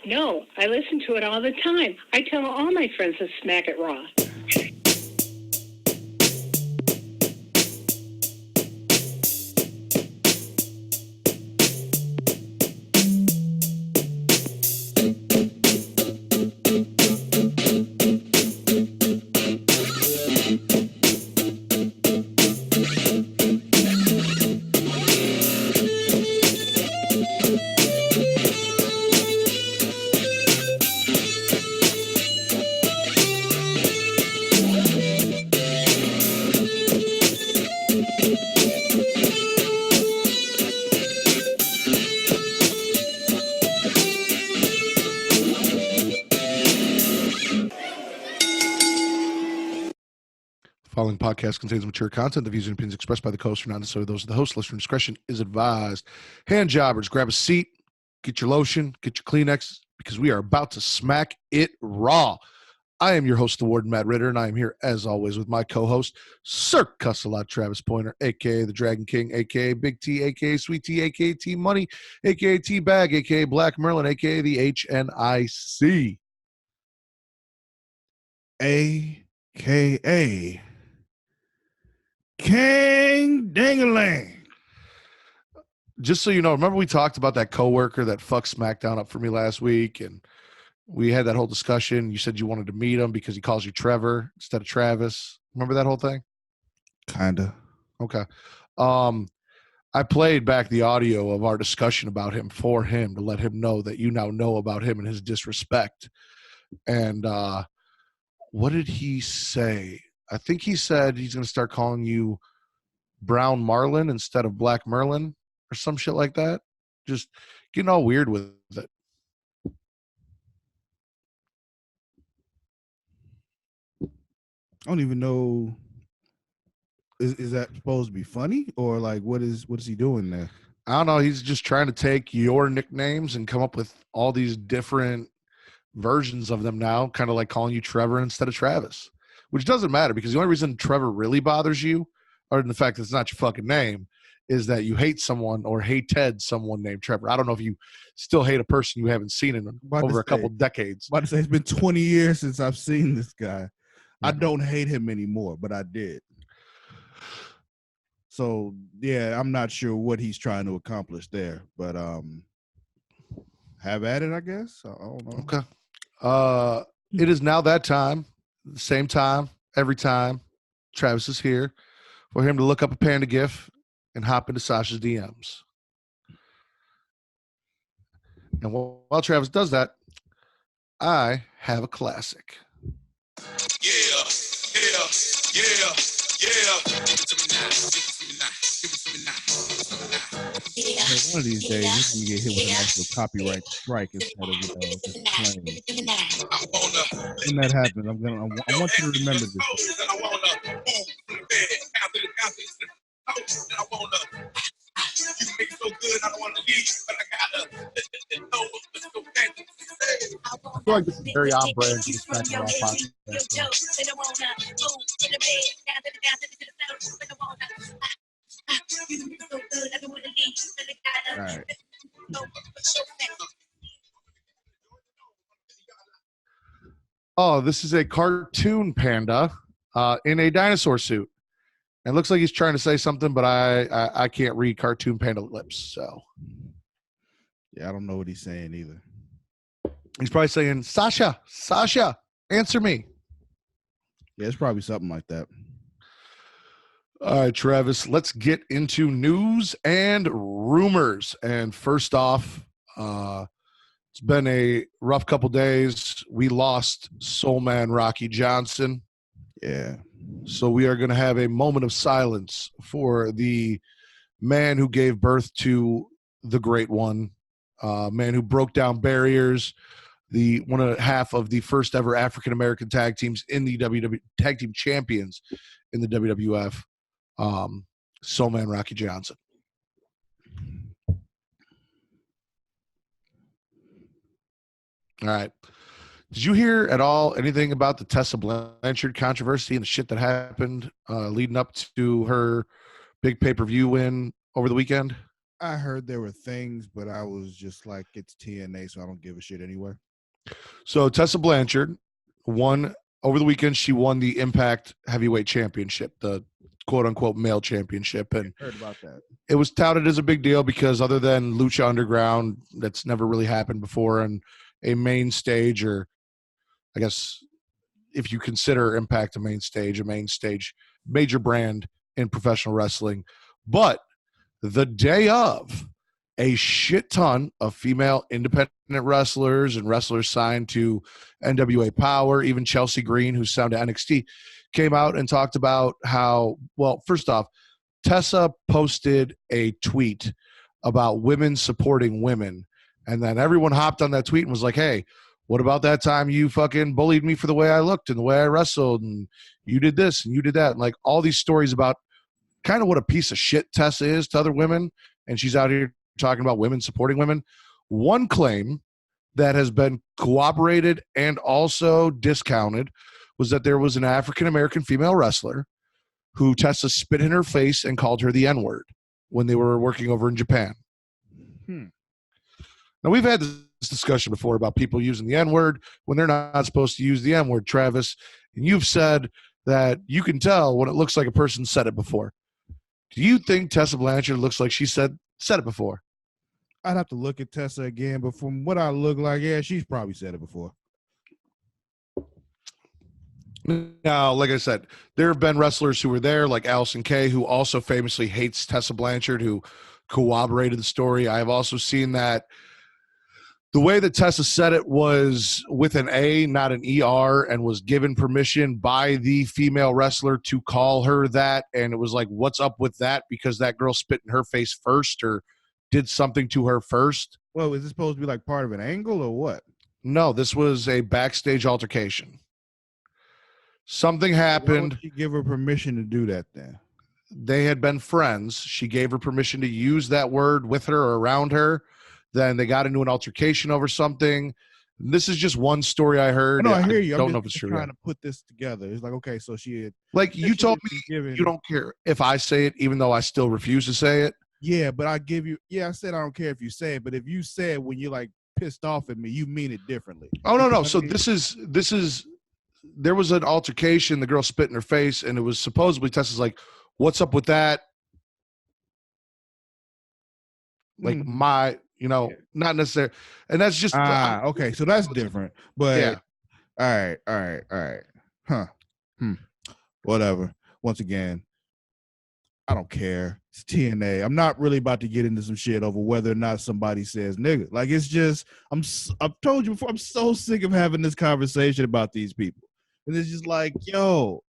No, I listen to it all the time. I tell all my friends to smack it raw. Following podcast contains mature content. The views and opinions expressed by the host are not necessarily those of the host. Listener discretion is advised. Hand jobbers, grab a seat, get your lotion, get your Kleenex, because we are about to smack it raw. I am your host, the Warden, Matt Ritter, and I am here, as always, with my co-host, Sir Cuss-a-Lot Travis Pointer, a.k.a. the Dragon King, a.k.a. Big T, a.k.a. Sweet T, a.k.a. T-Money, a.k.a. T-Bag, a.k.a. Black Merlin, a.k.a. the HNIC. A.K.A. King Dingaling. Just so you know, remember we talked about that coworker that fucked SmackDown up for me last week, and we had that whole discussion. You said you wanted to meet him because he calls you Trevor instead of Travis. Remember that whole thing? Kinda. Okay. I played back the audio of our discussion about him for him to let him know that you now know about him and his disrespect. And what did he say? I think he said he's going to start calling you Brown Marlin instead of Black Merlin or some shit like that. Just getting all weird with it. I don't even know. Is that supposed to be funny, or like what is he doing there? I don't know. He's just trying to take your nicknames and come up with all these different versions of them now, kind of like calling you Trevor instead of Travis, which doesn't matter because the only reason Trevor really bothers you, other than the fact that it's not your fucking name, is that you hate someone or hated someone named Trevor. I don't know if you still hate a person you haven't seen in over a couple decades. About to say it's been 20 years since I've seen this guy. I don't hate him anymore, but I did. So yeah, I'm not sure what he's trying to accomplish there, but have at it, I guess. I don't know. Okay. It is now that time, the same time, every time Travis is here, for him to look up a panda gif and hop into Sasha's DMs. And while Travis does that, I have a classic. Yeah. One of these days, you're gonna get hit with an actual copyright strike instead of just playing. When that happens, I want you to remember this. You make so good, I don't want to leave, but I gotta know what's so fancy. I feel like this is very on brand for the Smackin' Raw podcast. All right. Oh, this is a cartoon panda in a dinosaur suit. And it looks like he's trying to say something, but I can't read cartoon panda lips. So, yeah, I don't know what he's saying either. He's probably saying, Sasha, answer me. Yeah, it's probably something like that. All right, Travis, let's get into news and rumors. And first off, it's been a rough couple days. We lost Soul Man Rocky Johnson. Yeah. So we are going to have a moment of silence for the man who gave birth to the great one, man who broke down barriers, the one and a half of the first ever African-American tag teams in the tag team champions in the WWF, Soul Man Rocky Johnson. All right. Did you hear at all anything about the Tessa Blanchard controversy and the shit that happened leading up to her big pay-per-view win over the weekend? I heard there were things, but I was just like, it's TNA, so I don't give a shit anyway. So Tessa Blanchard won over the weekend. She won the Impact Heavyweight Championship, the quote unquote male championship. And Heard about that. it was touted as a big deal because other than Lucha Underground, that's never really happened before on a main stage, or I guess if you consider Impact a main stage, major brand in professional wrestling. But the day of, a shit ton of female independent wrestlers and wrestlers signed to NWA Power, even Chelsea Green, who's signed to NXT, came out and talked about how, well, first off, Tessa posted a tweet about women supporting women. And then everyone hopped on that tweet and was like, hey, what about that time you fucking bullied me for the way I looked and the way I wrestled and you did this and you did that? And like all these stories about kind of what a piece of shit Tessa is to other women. And she's out here talking about women supporting women. One claim that has been corroborated and also discounted was that there was an African-American female wrestler who Tessa spit in her face and called her the N-word when they were working over in Japan. Now, we've had this discussion before about people using the N-word when they're not supposed to use the N-word, Travis. And you've said that you can tell when it looks like a person said it before. Do you think Tessa Blanchard looks like she said it before? I'd have to look at Tessa again, but from what I look like, yeah, she's probably said it before. Now, like I said, there have been wrestlers who were there, like Allison Kay, who also famously hates Tessa Blanchard, who corroborated the story. I have also seen that the way that Tessa said it was with an A, not an ER, and was given permission by the female wrestler to call her that. And it was like, what's up with that? Because that girl spit in her face first or did something to her first. Well, is this supposed to be like part of an angle or what? No, this was a backstage altercation. Something happened. Why would she give her permission to do that then? They had been friends. She gave her permission to use that word with her or around her. Then they got into an altercation over something. This is just one story I heard. No, I hear you. I don't I'm know if it's true. Trying to put this together. It's like, okay, so she had, like you told me you don't care if I say it, even though I still refuse to say it. Yeah, but I give you. Yeah, I said I don't care if you say it, but if you say it when you're like pissed off at me, you mean it differently. Oh no. So this is. There was an altercation. The girl spit in her face, and it was supposedly Tessa's like, "What's up with that?" Like not necessarily, and that's just okay. So that's different, but yeah. All right. Huh. Whatever. Once again, I don't care. It's TNA. I'm not really about to get into some shit over whether or not somebody says nigga. Like it's just I've told you before. I'm so sick of having this conversation about these people, and it's just like, yo,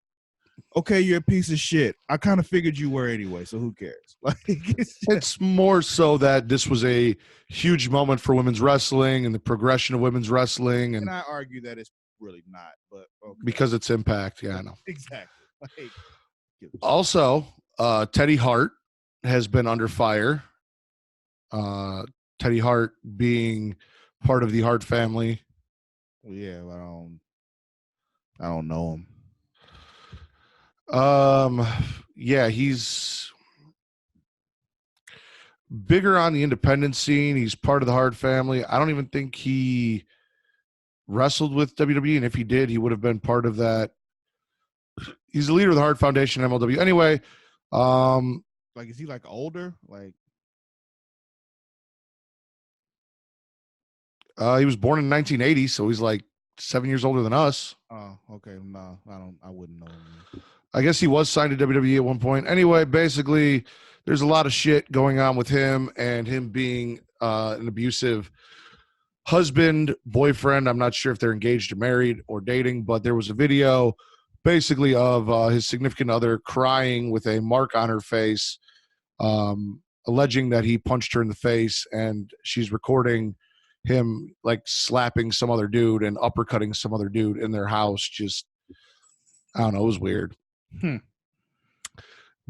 okay, you're a piece of shit. I kind of figured you were anyway, so who cares? Like it's more so that this was a huge moment for women's wrestling and the progression of women's wrestling, and I argue that it's really not, but okay. Because it's Impact. Yeah, I know. Exactly. Like, also, Teddy Hart has been under fire. Teddy Hart being part of the Hart family. Well, yeah, I don't know him. Yeah, he's bigger on the independent scene. He's part of the Hart family. I don't even think he wrestled with WWE, and if he did, he would have been part of that. He's the leader of the Hart Foundation, MLW. Anyway, like, is he like older? Like, he was born in 1980, so he's like 7 years older than us. Oh, okay. No, I wouldn't know him. I guess he was signed to WWE at one point. Anyway, basically, there's a lot of shit going on with him and him being an abusive husband, boyfriend. I'm not sure if they're engaged or married or dating, but there was a video basically of his significant other crying with a mark on her face, alleging that he punched her in the face, and she's recording him like slapping some other dude and uppercutting some other dude in their house. Just, I don't know, it was weird. The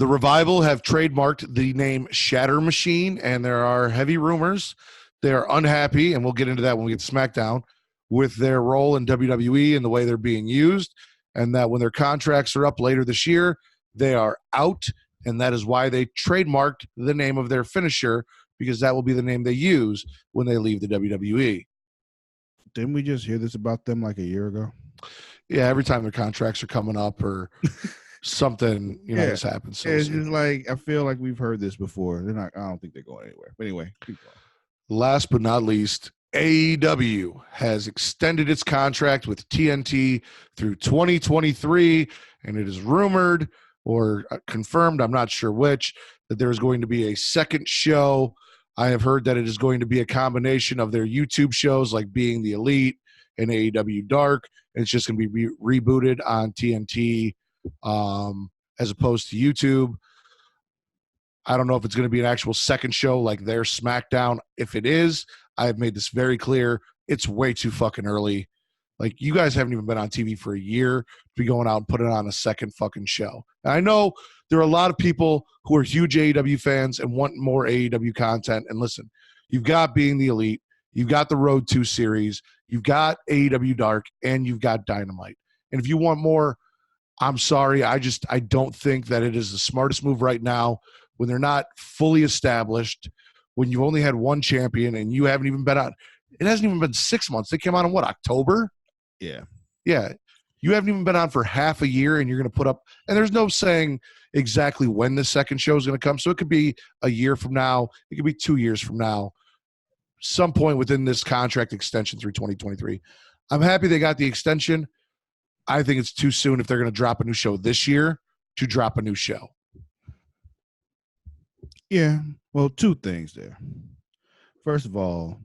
Revival have trademarked the name Shatter Machine, and there are heavy rumors they are unhappy, and we'll get into that when we get to SmackDown, with their role in WWE and the way they're being used, and that when their contracts are up later this year, they are out, and that is why they trademarked the name of their finisher, because that will be the name they use when they leave the WWE. Didn't we just hear this about them like a year ago? Yeah, every time their contracts are coming up or something, this happens. So it's just like I feel like we've heard this before. I don't think they're going anywhere. But anyway, keep going. Last but not least, AEW has extended its contract with TNT through 2023, and it is rumored or confirmed, I'm not sure which, that there is going to be a second show. I have heard that it is going to be a combination of their YouTube shows like Being the Elite and AEW Dark, and it's just going to be rebooted on TNT as opposed to YouTube. I don't know if it's going to be an actual second show like their SmackDown. If it is, I have made this very clear. It's way too fucking early. Like, you guys haven't even been on TV for a year to be going out and putting on a second fucking show. And I know there are a lot of people who are huge AEW fans and want more AEW content. And listen, you've got Being the Elite, you've got the Road 2 series, you've got AEW Dark, and you've got Dynamite. And if you want more, I'm sorry. I don't think that it is the smartest move right now when they're not fully established, when you've only had one champion and you haven't even been on. It hasn't even been 6 months. They came out in what, October? Yeah. Yeah. You haven't even been on for half a year, and you're going to put up – and there's no saying exactly when the second show is going to come. So it could be a year from now. It could be 2 years from now, some point within this contract extension through 2023. I'm happy they got the extension. I think it's too soon if they're going to drop a new show this year to drop a new show. Yeah. Well, two things there. First of all,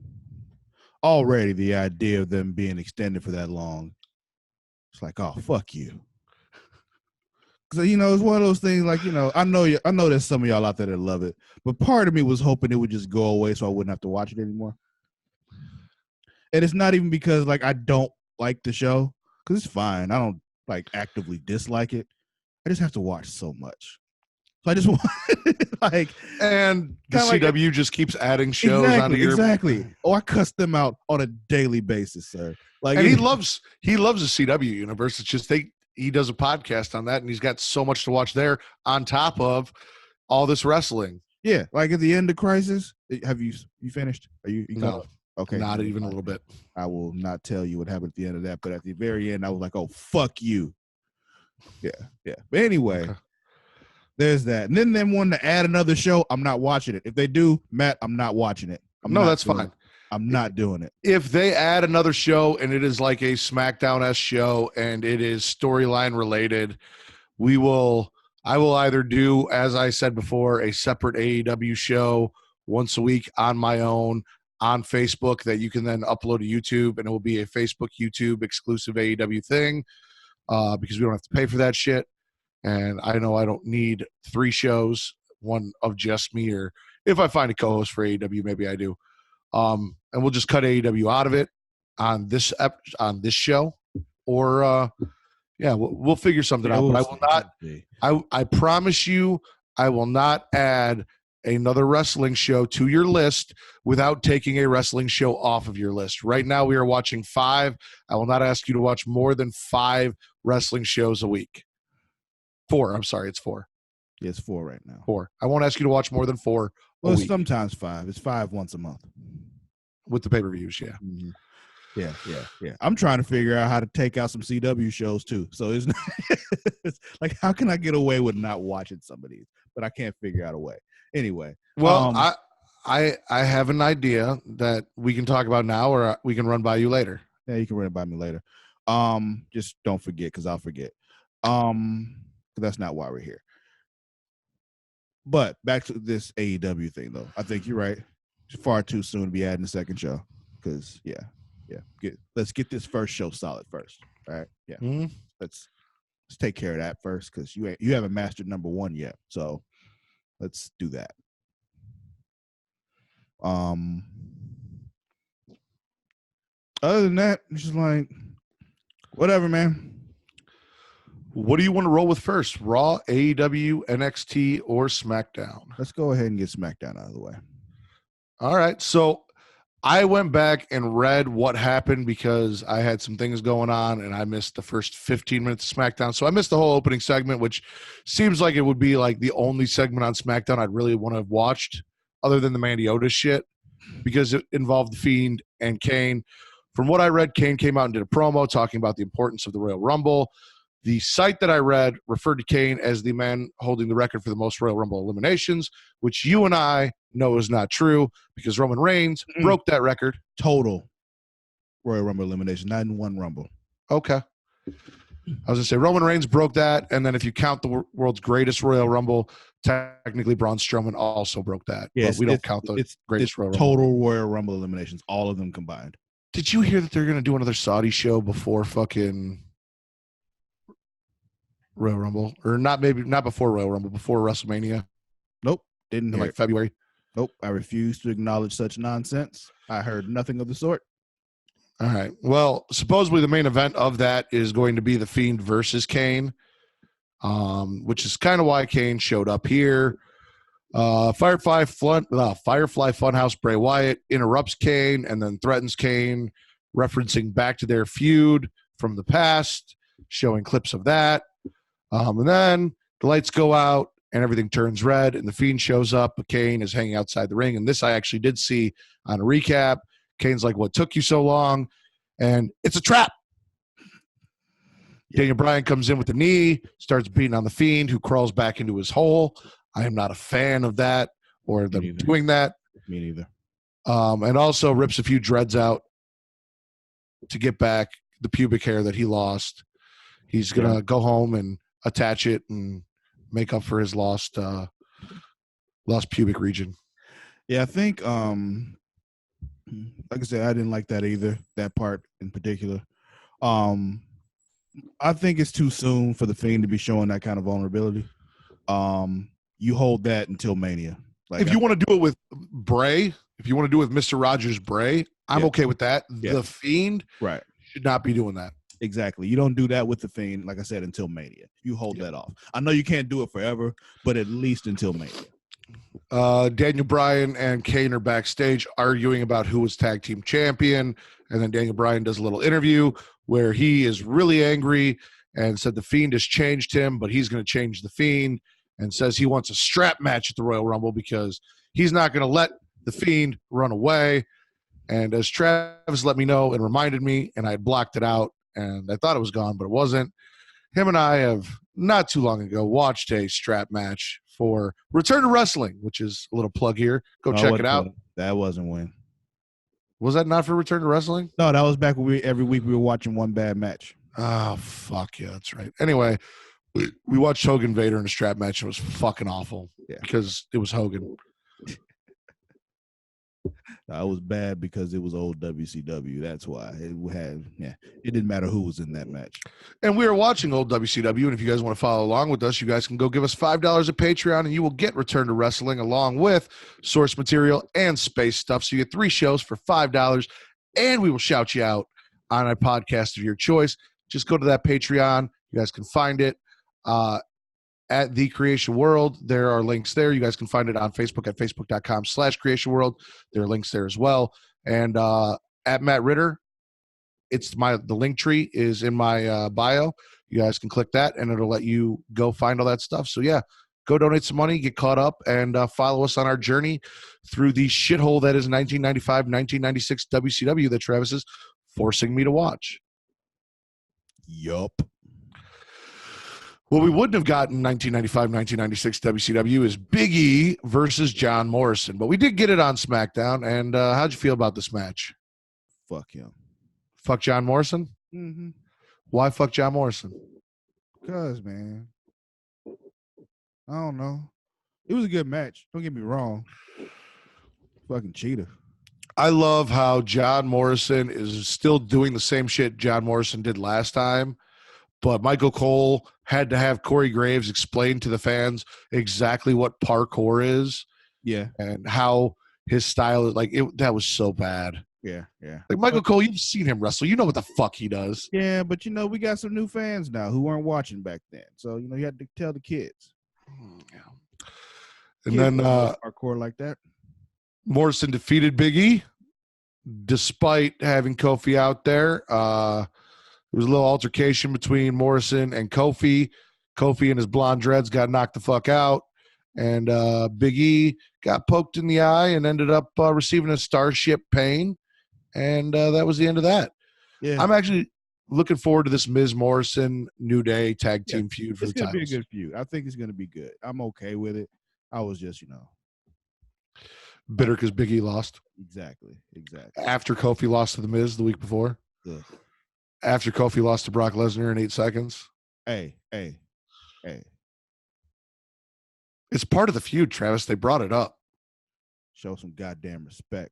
already the idea of them being extended for that long, it's like, oh, fuck you. Because, it's one of those things like, I know there's some of y'all out there that love it, but part of me was hoping it would just go away so I wouldn't have to watch it anymore. And it's not even because, like, I don't like the show, because it's fine. I don't, like, actively dislike it. I just have to watch so much. So I just want, and the CW just keeps adding shows onto your. Exactly. Oh, I cuss them out on a daily basis, sir. Like, and he loves the CW universe. It's just he does a podcast on that, and he's got so much to watch there on top of all this wrestling. Yeah, like at the end of Crisis, have you finished? Are you no? Okay, not even a little bit. I will not tell you what happened at the end of that, but at the very end, I was like, "Oh, fuck you." Yeah. But anyway. Okay. There's that. And then they want to add another show. I'm not watching it. If they do, Matt, I'm not watching it. That's fine. I'm not doing it. If they add another show and it is like a SmackDown-esque show and it is storyline related, I will either do, as I said before, a separate AEW show once a week on my own on Facebook that you can then upload to YouTube, and it will be a Facebook, YouTube exclusive AEW thing because we don't have to pay for that shit. And I know I don't need 3 shows, one of just me, or if I find a co-host for AEW, maybe I do. And we'll just cut AEW out of it on this show, or we'll figure something out. But I will not. I promise you, I will not add another wrestling show to your list without taking a wrestling show off of your list. Right now, we are watching 5. I will not ask you to watch more than 5 wrestling shows a week. 4. I'm sorry, it's 4. Yeah, it's 4 right now. 4. I won't ask you to watch more than 4. Well, it's sometimes 5. It's 5 once a month with the pay-per-views. Yeah. Mm-hmm. Yeah. I'm trying to figure out how to take out some CW shows too. So it's, not, it's like, how can I get away with not watching some of these? But I can't figure out a way. Anyway, well, I have an idea that we can talk about now, or we can run by you later. Yeah, you can run it by me later. Just don't forget, because I'll forget. That's not why we're here. But back to this AEW thing, though. I think you're right. It's far too soon to be adding a second show. Because let's get this first show solid first. All right. Yeah. Mm-hmm. Let's take care of that first, because you haven't mastered number 1 yet. So let's do that. Other than that, it's just like whatever, man. What do you want to roll with first? Raw, AEW, NXT, or SmackDown? Let's go ahead and get SmackDown out of the way. All right. So I went back and read what happened because I had some things going on and I missed the first 15 minutes of SmackDown. So I missed the whole opening segment, which seems like it would be like the only segment on SmackDown I'd really want to have watched other than the Mandy Otis shit, because it involved The Fiend and Kane. From what I read, Kane came out and did a promo talking about the importance of the Royal Rumble. The site that I read referred to Kane as the man holding the record for the most Royal Rumble eliminations, which you and I know is not true because Roman Reigns broke that record. Total Royal Rumble elimination, not in one Rumble. Okay. I was going to say Roman Reigns broke that, and then if you count the world's greatest Royal Rumble, technically Braun Strowman also broke that. Yeah, but we don't count the greatest Royal Rumble. Total Royal Rumble eliminations, all of them combined. Did you hear that they're going to do another Saudi show before fucking Royal Rumble? Or not before Royal Rumble, before WrestleMania? Nope, didn't in hear like it. February? Nope, I refuse to acknowledge such nonsense. I heard nothing of the sort. All right. Well, supposedly the main event of that is going to be The Fiend versus Kane, which is kind of why Kane showed up here. Firefly Funhouse Bray Wyatt interrupts Kane and then threatens Kane, referencing back to their feud from the past, showing clips of that. And then the lights go out and everything turns red and The Fiend shows up, but Kane is hanging outside the ring. And this I actually did see on a recap. Kane's like, what took you so long? And it's a trap. Yeah. Daniel Bryan comes in with the knee, starts beating on The Fiend, who crawls back into his hole. I am not a fan of that or them doing that. Me neither. And also rips a few dreads out to get back the pubic hair that he lost. He's going to go home and attach it and make up for his lost pubic region. Yeah, I think like I said, I didn't like that either, that part in particular. I think it's too soon for The Fiend to be showing that kind of vulnerability. You hold that until Mania. Like, if you want to do it with Bray, if you want to do it with Mr. Rogers Bray, I'm okay with that. Yeah. The Fiend should not be doing that. Exactly. You don't do that with The Fiend, like I said, until Mania. You hold that off. I know you can't do it forever, but at least until Mania. Daniel Bryan and Kane are backstage arguing about who was tag team champion. And then Daniel Bryan does a little interview where he is really angry and said The Fiend has changed him, but he's going to change The Fiend, and says he wants a strap match at the Royal Rumble because he's not going to let The Fiend run away. And as Travis let me know and reminded me, and I had blocked it out, and I thought it was gone, but it wasn't. Him and I have not too long ago watched a strap match for Return to Wrestling, which is a little plug here. Go check it out. That wasn't when. Was that not for Return to Wrestling? No, that was back when every week we were watching one bad match. Oh, fuck yeah, that's right. Anyway, we watched Hogan Vader in a strap match. It was fucking awful because it was Hogan. It was bad because it was old WCW. That's why it didn't matter who was in that match. And we were watching old WCW. And if you guys want to follow along with us, you guys can go give us $5 at Patreon, and you will get Return to Wrestling along with source material and space stuff. So you get 3 shows for $5, and we will shout you out on a podcast of your choice. Just go to that Patreon. You guys can find it at The Creation World. There are links there. You guys can find it on Facebook at facebook.com/Creation World. There are links there as well. And at Matt Ritter, the link tree is in my bio. You guys can click that, and it'll let you go find all that stuff. So yeah, go donate some money, get caught up, and follow us on our journey through the shithole that is 1995, 1996 WCW that Travis is forcing me to watch. Yup. What we wouldn't have gotten 1995, 1996 WCW is Big E versus John Morrison. But we did get it on SmackDown. And how'd you feel about this match? Fuck him. Fuck John Morrison? Mm-hmm. Why fuck John Morrison? Because, man, I don't know. It was a good match. Don't get me wrong. Fucking cheater. I love how John Morrison is still doing the same shit John Morrison did last time. But Michael Cole had to have Corey Graves explain to the fans exactly what parkour is. Yeah. And how his style is. Like, that was so bad. Yeah. Like, Michael Cole, you've seen him wrestle. You know what the fuck he does. Yeah, but, we got some new fans now who weren't watching back then. So, you had to tell the kids. Yeah. And then parkour like that. Morrison defeated Big E despite having Kofi out there. There was a little altercation between Morrison and Kofi. Kofi and his blonde dreads got knocked the fuck out. And Big E got poked in the eye and ended up receiving a Starship pain. And that was the end of that. Yeah. I'm actually looking forward to this Miz Morrison New Day tag team feud for It's the going to be a titles. good feud. I think it's going to be good. I'm okay with it. I was just, Bitter because Big E lost. Exactly. After Kofi lost to the Miz the week before. Ugh. After Kofi lost to Brock Lesnar in 8 seconds. Hey. It's part of the feud, Travis. They brought it up. Show some goddamn respect.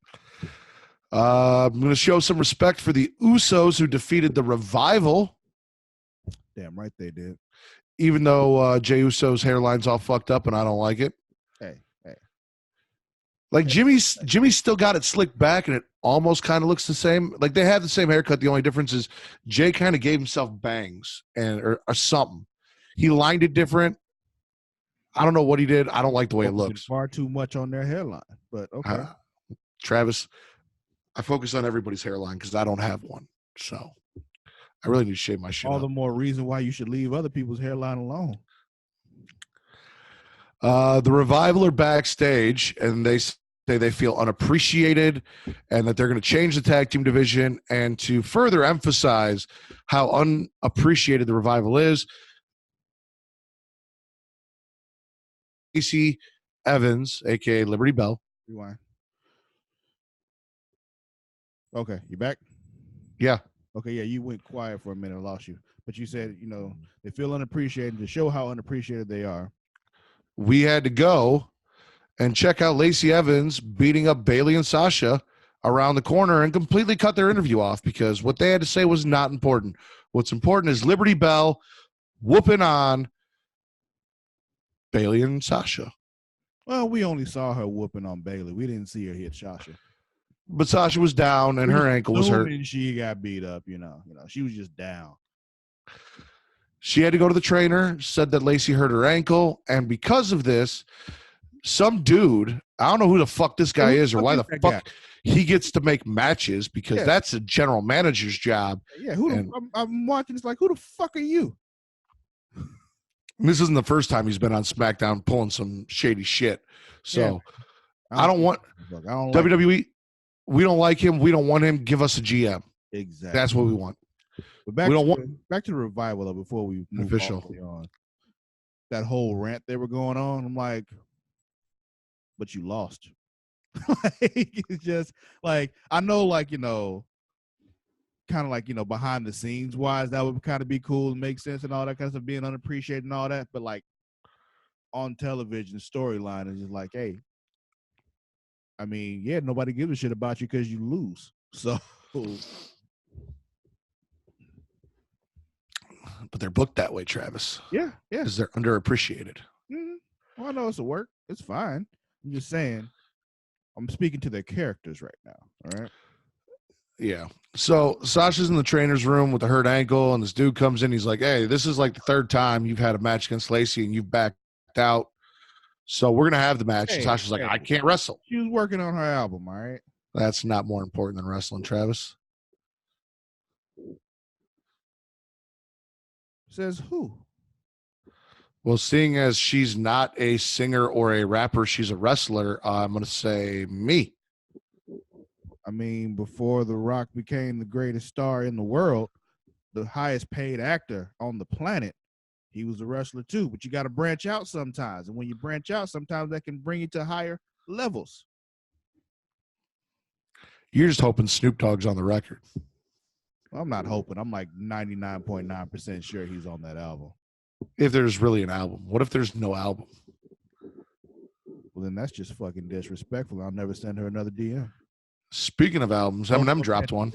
I'm going to show some respect for the Usos who defeated the Revival. Damn right they did. Even though Jey Uso's hairline's all fucked up and I don't like it. Hey. Like Jimmy's still got it slicked back and it almost kind of looks the same. Like they have the same haircut. The only difference is Jay kind of gave himself bangs or something. He lined it different. I don't know what he did. I don't like the way it looks. Far too much on their hairline, but okay. Travis, I focus on everybody's hairline because I don't have one. So I really need to shave my shit All up. the more reason why you should leave other people's hairline alone. The Revival are backstage and they say they feel unappreciated and that they're going to change the tag team division. And to further emphasize how unappreciated the Revival is, Lacey Evans, a.k.a. Liberty Bell. Rewind. Okay, you back? Yeah. Okay, yeah, you went quiet for a minute. I lost you. But you said, they feel unappreciated. To show how unappreciated they are, we had to go and check out Lacey Evans beating up Bayley and Sasha around the corner and completely cut their interview off because what they had to say was not important. What's important is Liberty Bell whooping on Bayley and Sasha. Well, we only saw her whooping on Bayley. We didn't see her hit Sasha. But Sasha was down and her ankle was hurt. And she got beat up, she was just down. She had to go to the trainer, said that Lacey hurt her ankle, and because of this, some dude, I don't know who the fuck this guy is or why the fuck he gets to make matches because that's a general manager's job. Yeah, I'm watching, it's like, who the fuck are you? This isn't the first time he's been on SmackDown pulling some shady shit. So I don't want WWE. We don't like him. We don't want him. Give us a GM. Exactly. That's what we want. But back to the Revival though, before we move official on. That whole rant they were going on, I'm like, but you lost. It's just like, I know, like, kind of like, behind the scenes wise, that would kind of be cool and make sense and all that kind of stuff, being unappreciated and all that. But like on television, storyline is just like, hey, I mean, yeah, nobody gives a shit about you because you lose. So, but they're booked that way, Travis. Yeah, because they're underappreciated. Mm-hmm. Well, I know it's a work. It's fine. I'm just saying, I'm speaking to their characters right now. All right. Yeah. So Sasha's in the trainer's room with a hurt ankle, and this dude comes in. He's like, "Hey, this is like the third time you've had a match against Lacey, and you've backed out. So we're gonna have the match." And Sasha's like, "I can't wrestle." She was working on her album. All right. That's not more important than wrestling, Travis. Says who? Well, seeing as she's not a singer or a rapper, she's a wrestler. I'm gonna say me. I mean, before The Rock became the greatest star in the world, the highest paid actor on the planet, he was a wrestler too. But you got to branch out sometimes. And when you branch out, sometimes that can bring you to higher levels. You're just hoping Snoop Dogg's on the record. Well, I'm not hoping. I'm like 99.9% sure he's on that album. If there's really an album. What if there's no album? Well, then that's just fucking disrespectful. I'll never send her another DM. Speaking of albums, Eminem dropped one.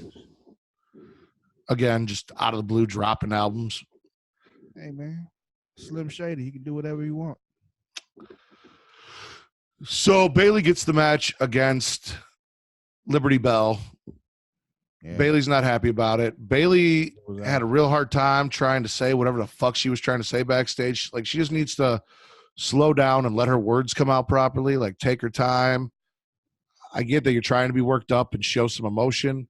Again, just out of the blue, dropping albums. Hey, man. Slim Shady. He can do whatever he wants. So Bayley gets the match against Liberty Bell. Yeah. Bayley's not happy about it. Bayley had a real hard time trying to say whatever the fuck she was trying to say backstage. Like, she just needs to slow down and let her words come out properly. Like, take her time. I get that you're trying to be worked up and show some emotion,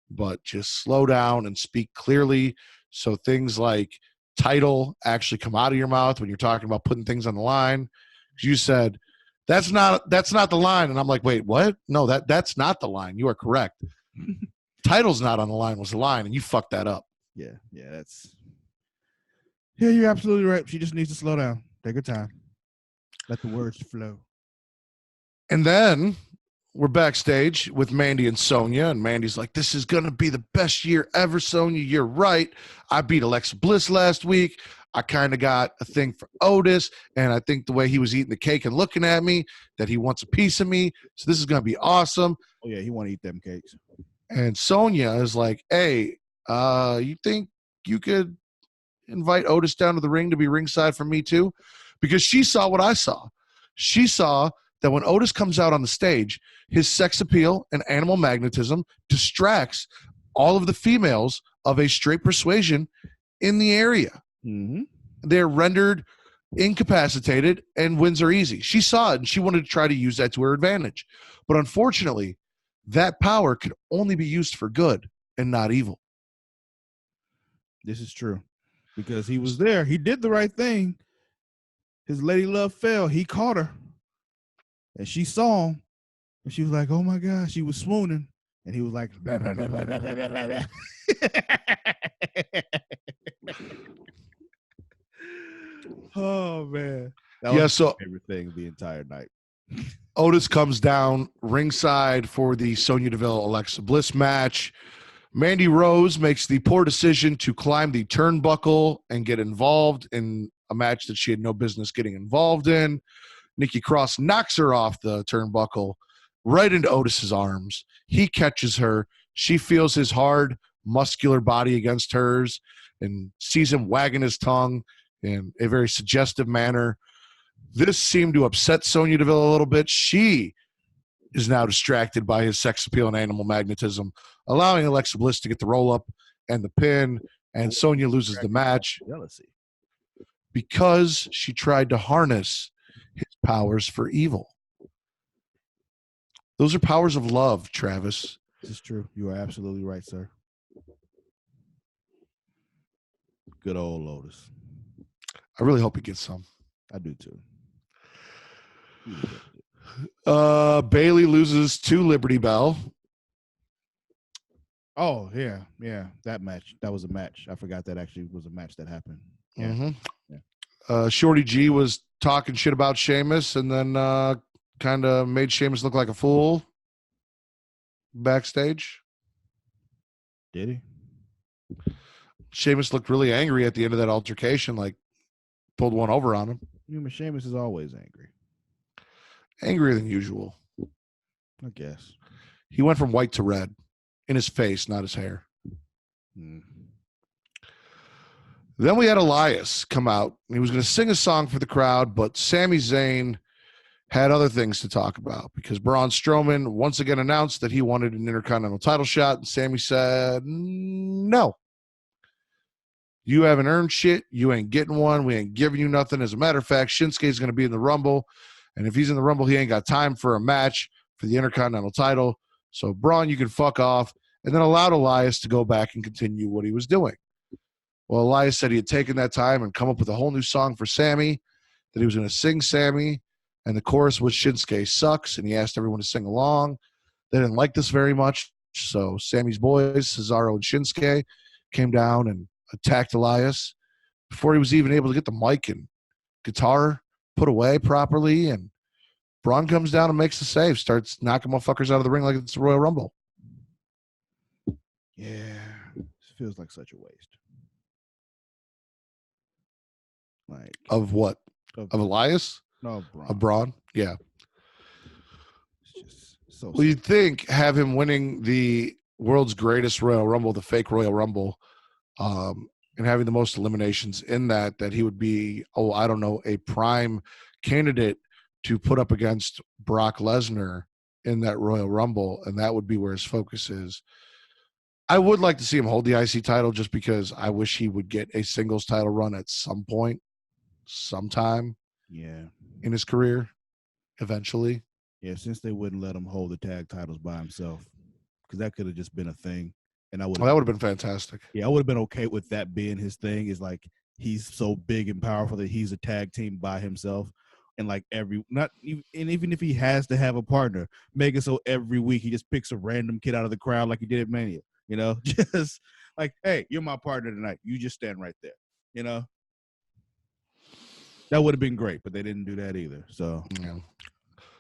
but just slow down and speak clearly so things like title actually come out of your mouth when you're talking about putting things on the line. You said that's not the line, and I'm like, wait, what? No, that's not the line. You are correct. Title's not on the line was the line, and you fucked that up. Yeah, you're absolutely right. She just needs to slow down. Take her time. Let the words flow. And then we're backstage with Mandy and Sonya, and Mandy's like, this is going to be the best year ever, Sonya. You're right. I beat Alexa Bliss last week. I kind of got a thing for Otis, and I think the way he was eating the cake and looking at me, that he wants a piece of me. So this is going to be awesome. Oh, yeah, he want to eat them cakes. And Sonya is like, hey, you think you could invite Otis down to the ring to be ringside for me too? Because she saw what I saw. She saw that when Otis comes out on the stage, his sex appeal and animal magnetism distracts all of the females of a straight persuasion in the area. Mm-hmm. They're rendered incapacitated and wins are easy. She saw it and she wanted to try to use that to her advantage. But unfortunately, that power could only be used for good and not evil. This is true. Because he was there. He did the right thing. His lady love fell. He caught her. And she saw him. And she was like, oh my God. She was swooning. And he was like, blah, blah, blah, blah, blah, blah, blah. Oh, man. That was my favorite thing the entire night. Otis comes down ringside for the Sonya Deville Alexa Bliss match. Mandy Rose makes the poor decision to climb the turnbuckle and get involved in a match that she had no business getting involved in. Nikki Cross knocks her off the turnbuckle right into Otis's arms. He catches her. She feels his hard, muscular body against hers and sees him wagging his tongue in a very suggestive manner. This seemed to upset Sonya Deville a little bit. She is now distracted by his sex appeal and animal magnetism, allowing Alexa Bliss to get the roll-up and the pin, and Sonya loses the match because she tried to harness his powers for evil. Those are powers of love, Travis. This is true. You are absolutely right, sir. Good old Lotus. I really hope he gets some. I do too. Bailey loses to Liberty Bell. Oh, yeah. That match. That was a match. I forgot that actually was a match that happened. Yeah. Mm-hmm. Yeah. Shorty G was talking shit about Sheamus and then kind of made Sheamus look like a fool backstage. Did he? Sheamus looked really angry at the end of that altercation, like pulled one over on him. Sheamus is always angry. Angrier than usual. I guess. He went from white to red in his face, not his hair. Mm. Then we had Elias come out. He was going to sing a song for the crowd, but Sami Zayn had other things to talk about because Braun Strowman once again announced that he wanted an Intercontinental title shot, and Sami said, no. You haven't earned shit. You ain't getting one. We ain't giving you nothing. As a matter of fact, Shinsuke's going to be in the Rumble, and if he's in the Rumble, he ain't got time for a match for the Intercontinental title. So, Braun, you can fuck off, and then allowed Elias to go back and continue what he was doing. Well, Elias said he had taken that time and come up with a whole new song for Sami, that he was going to sing Sami, and the chorus was Shinsuke sucks, and he asked everyone to sing along. They didn't like this very much, so Sami's boys, Cesaro and Shinsuke, came down and attacked Elias before he was even able to get the mic and guitar put away properly, and Braun comes down and makes the save, starts knocking motherfuckers out of the ring like it's a Royal Rumble. Yeah, this feels like such a waste. Like Of what? Of Elias? No, Braun. Of Braun? Yeah. It's just so. Well, you'd think have him winning the world's greatest Royal Rumble, the fake Royal Rumble, and having the most eliminations in that he would be, a prime candidate to put up against Brock Lesnar in that Royal Rumble, and that would be where his focus is. I would like to see him hold the IC title just because I wish he would get a singles title run at some point, sometime in his career, eventually. Yeah, since they wouldn't let him hold the tag titles by himself, because that could have just been a thing. And that would have been fantastic. Yeah, I would have been okay with that being his thing. Is like he's so big and powerful that he's a tag team by himself. And like even if he has to have a partner, make it so every week he just picks a random kid out of the crowd like he did at Mania. Just like, hey, you're my partner tonight. You just stand right there. That would have been great, but they didn't do that either. So, Yeah.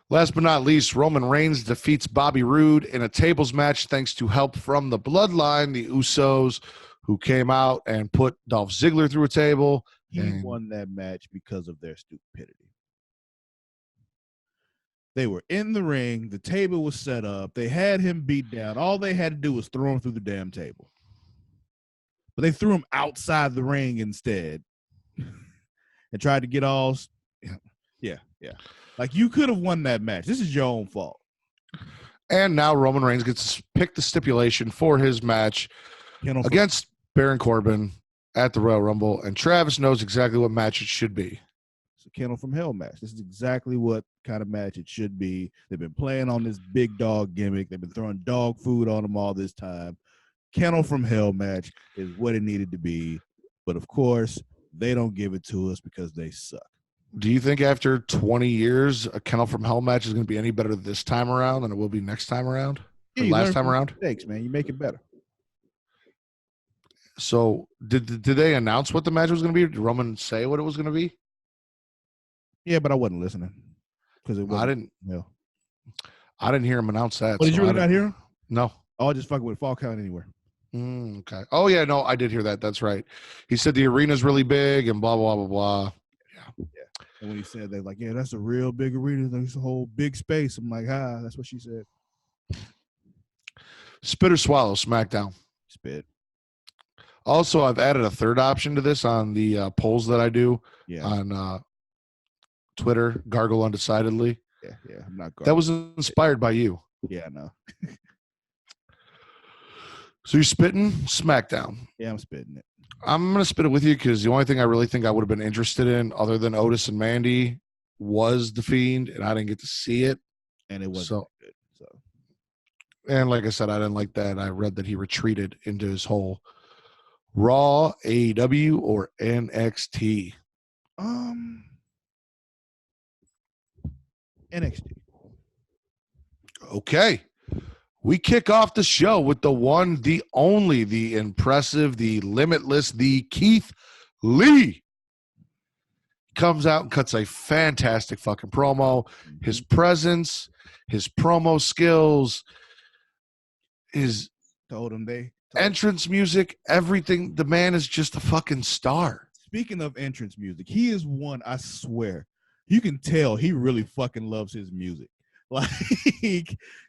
Last but not least, Roman Reigns defeats Bobby Roode in a tables match thanks to help from the Bloodline, the Usos, who came out and put Dolph Ziggler through a table. he won that match because of their stupidity. They were in the ring. The table was set up. They had him beat down. All they had to do was throw him through the damn table. But they threw him outside the ring instead and tried to get all. Yeah. Like, you could have won that match. This is your own fault. And now Roman Reigns gets to pick the stipulation for his match against Baron Corbin at the Royal Rumble. And Travis knows exactly what match it should be. It's a Kennel from Hell match. This is exactly what kind of match it should be. They've been playing on this big dog gimmick. They've been throwing dog food on them all this time. Kennel from Hell match is what it needed to be. But, of course, they don't give it to us because they suck. Do you think after 20 years, a Kennel from Hell match is going to be any better this time around than it will be next time around? Or last time around? Mistakes, man. You make it better. So did they announce what the match was going to be? Did Roman say what it was going to be? Yeah, but I wasn't listening because it wasn't. I didn't hear him announce that. Did you really not hear him? No. Oh, I just fucking with Fall Count Anywhere. Okay. Oh yeah, no, I did hear that. That's right. He said the arena's really big and blah blah blah blah. Yeah. And when he said that, like, yeah, that's a real big arena. There's a whole big space. I'm like, that's what she said. Spit or swallow, SmackDown. Spit. Also, I've added a third option to this on the polls that I do on Twitter, Gargle Undecidedly. Yeah. I'm not Gargle. That was inspired by you. Yeah, I know. So you're spitting SmackDown. Yeah, I'm spitting it. I'm going to spit it with you because the only thing I really think I would have been interested in other than Otis and Mandy was The Fiend, and I didn't get to see it. And it wasn't good. So. And like I said, I didn't like that. I read that he retreated into his whole Raw, AEW, or NXT. NXT. Okay. We kick off the show with the one, the only, the impressive, the limitless, the Keith Lee. Comes out and cuts a fantastic fucking promo. His presence, his promo skills, his entrance music, everything. The man is just a fucking star. Speaking of entrance music, he is one, I swear, you can tell he really fucking loves his music. Like,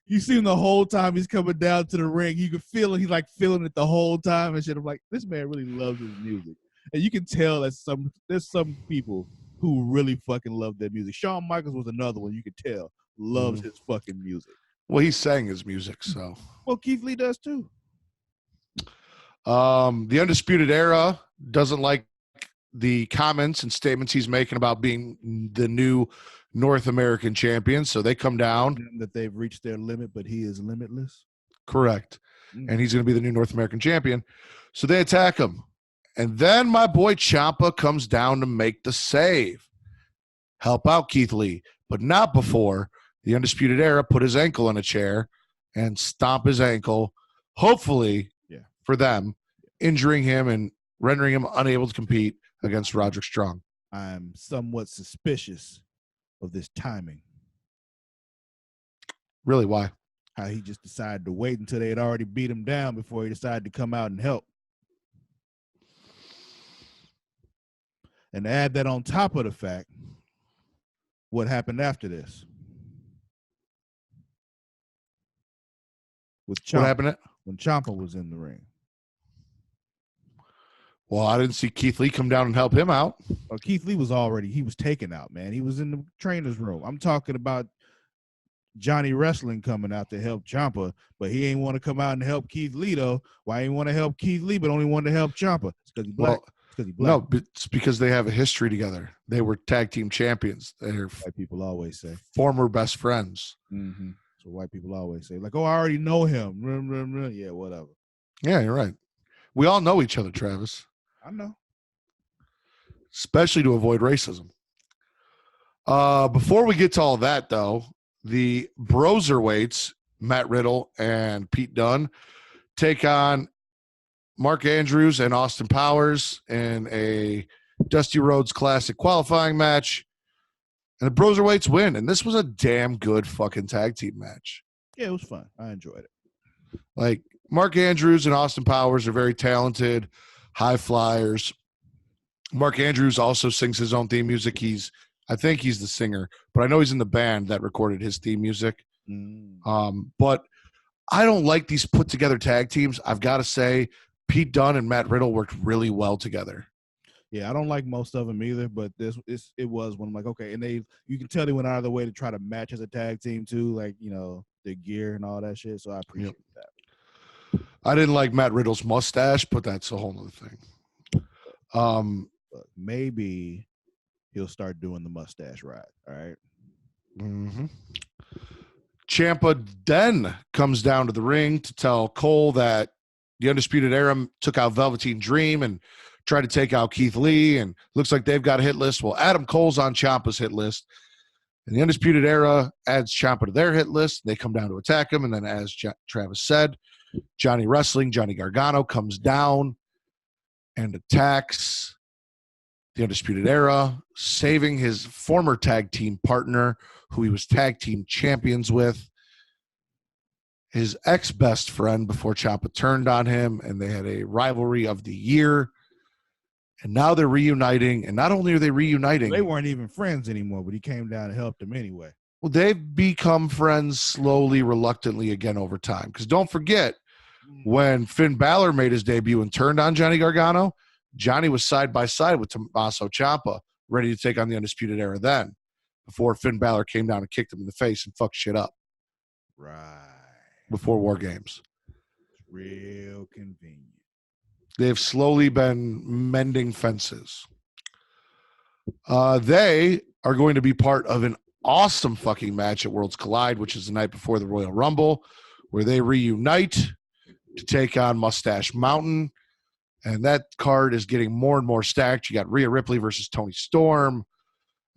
you see him the whole time he's coming down to the ring. You can feel it. He's like feeling it the whole time and shit. I'm like, this man really loves his music. And you can tell that there's some people who really fucking love their music. Shawn Michaels was another one you could tell loves his fucking music. Well, he sang his music, so. Well, Keith Lee does too. The Undisputed Era doesn't like the comments and statements he's making about being the new North American champion, so they come down. That they've reached their limit, but he is limitless. Correct. And he's going to be the new North American champion. So they attack him. And then my boy Ciampa comes down to make the save. Help out Keith Lee, but not before the Undisputed Era put his ankle in a chair and stomp his ankle, hopefully for them, injuring him and rendering him unable to compete against Roderick Strong. I'm somewhat suspicious of this timing. Really, why? How he just decided to wait until they had already beat him down before he decided to come out and help. And to add that on top of the fact, what happened after this? With Ciampa, what happened? When Ciampa was in the ring. Well, I didn't see Keith Lee come down and help him out. Well, Keith Lee was taken out, man. He was in the trainer's room. I'm talking about Johnny Wrestling coming out to help Ciampa, but he ain't want to come out and help Keith Lee, though. Why ain't want to help Keith Lee, but only wanted to help Ciampa? It's because he's black. No, but it's because they have a history together. They were tag team champions. They're white people always say. Former best friends. Mm-hmm. So white people always say, like, oh, I already know him. Yeah, whatever. Yeah, you're right. We all know each other, Travis. I know. Especially to avoid racism. Before we get to all that, though, the Broserweights, Matt Riddle and Pete Dunne, take on Mark Andrews and Austin Powers in a Dusty Rhodes Classic qualifying match. And the Broserweights win. And this was a damn good fucking tag team match. Yeah, it was fun. I enjoyed it. Like, Mark Andrews and Austin Powers are very talented, high flyers. Mark Andrews also sings his own theme music. I think he's the singer, but I know he's in the band that recorded his theme music. But I don't like these put together tag teams. I've got to say, Pete Dunne and Matt Riddle worked really well together. Yeah, I don't like most of them either, but it was one. I'm like, okay, and you can tell they went out of the way to try to match as a tag team too, like the gear and all that shit. So I appreciate that. I didn't like Matt Riddle's mustache, but that's a whole nother thing. But maybe he'll start doing the mustache ride. All right. Mm-hmm. Ciampa then comes down to the ring to tell Cole that the Undisputed Era took out Velveteen Dream and tried to take out Keith Lee, and looks like they've got a hit list. Well, Adam Cole's on Ciampa's hit list, and the Undisputed Era adds Ciampa to their hit list. They come down to attack him, and then as Travis said, Johnny Gargano comes down and attacks the Undisputed Era, saving his former tag team partner, who he was tag team champions with, his ex-best friend before Ciampa turned on him, and they had a rivalry of the year. And now they're reuniting, and not only are they reuniting, they weren't even friends anymore, but he came down and helped them anyway. Well, they've become friends slowly, reluctantly again over time. Because don't forget, when Finn Balor made his debut and turned on Johnny Gargano, Johnny was side by side with Tommaso Ciampa, ready to take on the Undisputed Era then, before Finn Balor came down and kicked him in the face and fucked shit up. Right. Before War Games. Real convenient. They've slowly been mending fences. They are going to be part of an awesome fucking match at Worlds Collide, which is the night before the Royal Rumble, where they reunite to take on Mustache Mountain. And that card is getting more and more stacked. You got Rhea Ripley versus Toni Storm.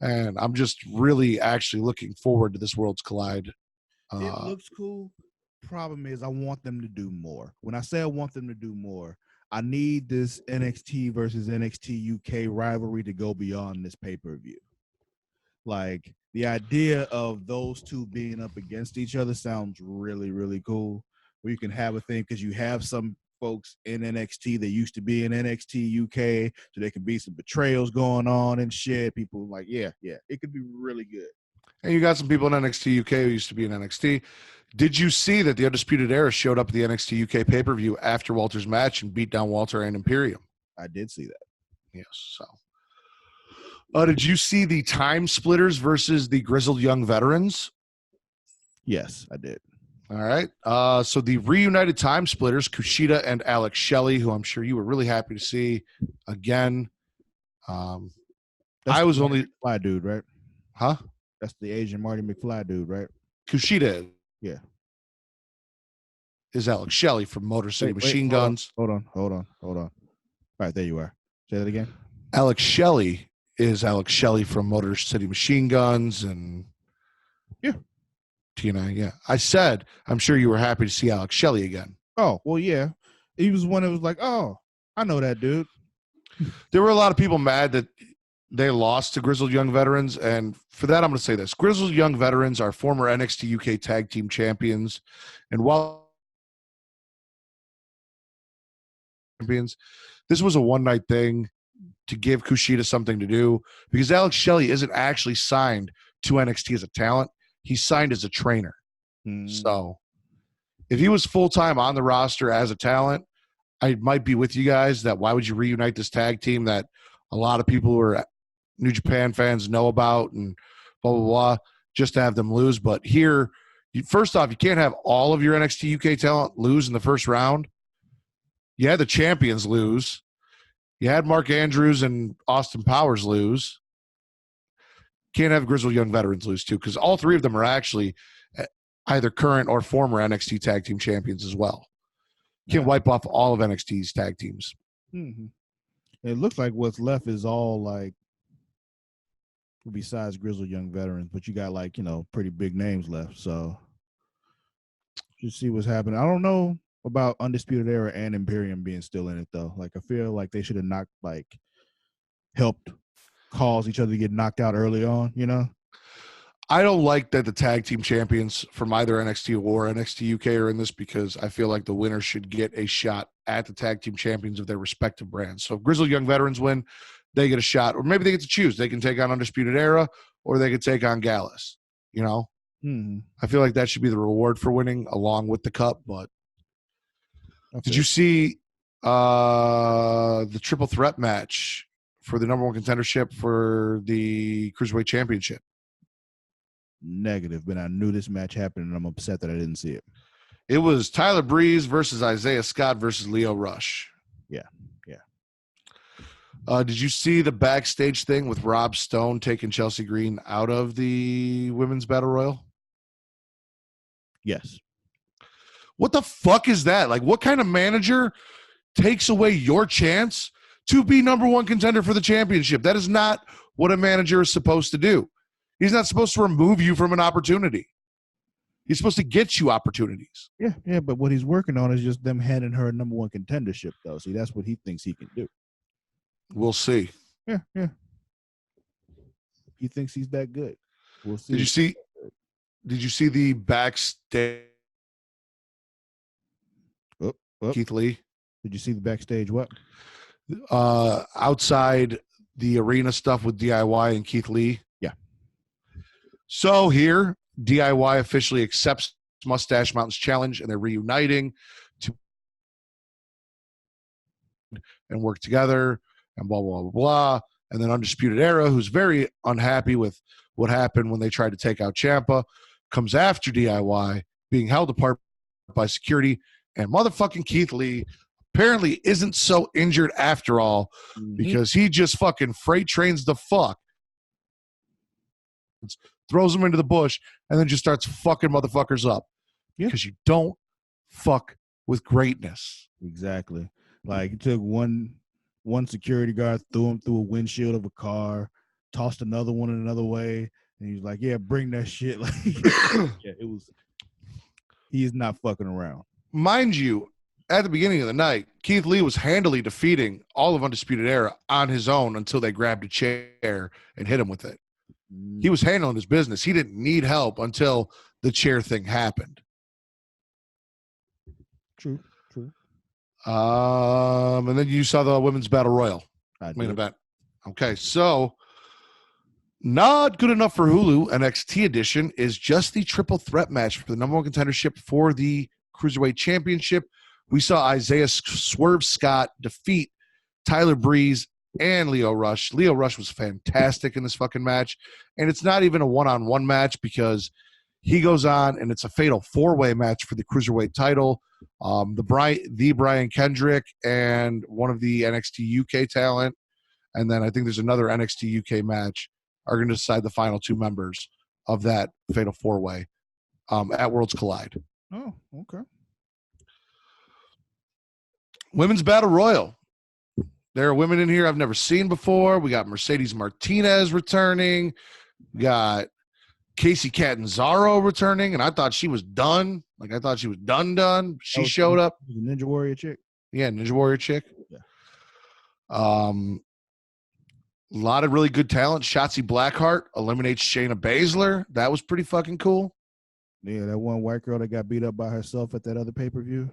And I'm just really actually looking forward to this Worlds Collide. It looks cool. Problem is, I want them to do more. When I say I want them to do more, I need this NXT versus NXT UK rivalry to go beyond this pay-per-view. Like, the idea of those two being up against each other sounds really, really cool. Where you can have a thing, because you have some folks in NXT that used to be in NXT UK, so there can be some betrayals going on and shit. People like, yeah, it could be really good. And you got some people in NXT UK who used to be in NXT. Did you see that the Undisputed Era showed up at the NXT UK pay-per-view after Walter's match and beat down Walter and Imperium? I did see that. Yes. So, did you see the Time Splitters versus the Grizzled Young Veterans? Yes, I did. All right. So the reunited Time Splitters, Kushida and Alex Shelley, who I'm sure you were really happy to see again. I was only fly dude, right? Huh? That's the Asian Marty McFly dude, right? Kushida. Yeah. Is Alex Shelley from Motor City Machine Guns. Hold on. All right, there you are. Say that again. Alex Shelley is Alex Shelley from Motor City Machine Guns and TNA. Yeah. I said, I'm sure you were happy to see Alex Shelley again. Oh, well, yeah. He was one that was like, oh, I know that dude. There were a lot of people mad that they lost to Grizzled Young Veterans, and for that, I'm going to say this. Grizzled Young Veterans are former NXT UK Tag Team Champions, and while champions, this was a one-night thing to give Kushida something to do, because Alex Shelley isn't actually signed to NXT as a talent. He's signed as a trainer. So if he was full-time on the roster as a talent, I might be with you guys that why would you reunite this tag team that a lot of people who are New Japan fans know about and blah, blah, blah, just to have them lose. But here, first off, you can't have all of your NXT UK talent lose in the first round. You had the champions lose. You had Mark Andrews and Austin Powers lose. Can't have Grizzled Young Veterans lose too, because all three of them are actually either current or former NXT tag team champions as well. You can't wipe off all of NXT's tag teams. Mm-hmm. It looks like what's left is all like besides grizzled young veterans, but you got like, pretty big names left. So just see what's happening. I don't know about Undisputed Era and Imperium being still in it though. Like I feel like they should have helped cause each other to get knocked out early on, I don't like that the tag team champions from either NXT or NXT UK are in this because I feel like the winner should get a shot at the tag team champions of their respective brands. So if Grizzled Young Veterans win, they get a shot, or maybe they get to choose. They can take on Undisputed Era or they could take on Gallus. I feel like that should be the reward for winning along with the cup. But did you see the triple threat match for the number one contendership for the Cruiserweight Championship? Negative, but I knew this match happened and I'm upset that I didn't see it. It was Tyler Breeze versus Isaiah Scott versus Leo Rush. Yeah. Did you see the backstage thing with Rob Stone taking Chelsea Green out of the Women's Battle Royal? Yes. What the fuck is that? Like, what kind of manager takes away your chance to be number one contender for the championship? That is not what a manager is supposed to do. He's not supposed to remove you from an opportunity. He's supposed to get you opportunities. Yeah, but what he's working on is just them handing her a number one contendership, though. See, that's what he thinks he can do. We'll see. Yeah. He thinks he's that good. We'll see. Did you see the backstage? Keith Lee. Did you see the backstage what? Outside the arena stuff with DIY and Keith Lee. Yeah. So here, DIY officially accepts Mustache Mountain's challenge, and they're reuniting to and work together and blah, blah, blah, blah. And then Undisputed Era, who's very unhappy with what happened when they tried to take out Ciampa, comes after DIY, being held apart by security. And motherfucking Keith Lee apparently isn't so injured after all because he just fucking freight trains the fuck, throws him into the bush, and then just starts fucking motherfuckers up because you don't fuck with greatness. Exactly. Like he took one security guard, threw him through a windshield of a car, tossed another one another way, and he was like, "Yeah, bring that shit." Like, yeah, it was. He is not fucking around. Mind you, at the beginning of the night, Keith Lee was handily defeating all of Undisputed Era on his own until they grabbed a chair and hit him with it. He was handling his business. He didn't need help until the chair thing happened. True. And then you saw the Women's Battle Royal main event. Okay, so not good enough for Hulu. NXT edition is just the triple threat match for the number one contendership for the Cruiserweight Championship. We saw Isaiah Swerve Scott defeat Tyler Breeze and Leo Rush. Leo Rush was fantastic in this fucking match. And it's not even a one-on-one match because he goes on and it's a fatal four-way match for the Cruiserweight title. The Brian Kendrick and one of the NXT UK talent. And then I think there's another NXT UK match are going to decide the final two members of that fatal four-way at Worlds Collide. Oh, okay. Women's Battle Royal. There are women in here I've never seen before. We got Mercedes Martinez returning. We got Casey Catanzaro returning, and I thought she was done. Like, I thought she was done. She showed up. The Ninja Warrior chick? Yeah, Ninja Warrior chick. Yeah. A lot of really good talent. Shotzi Blackheart eliminates Shayna Baszler. That was pretty fucking cool. Yeah, that one white girl that got beat up by herself at that other pay-per-view.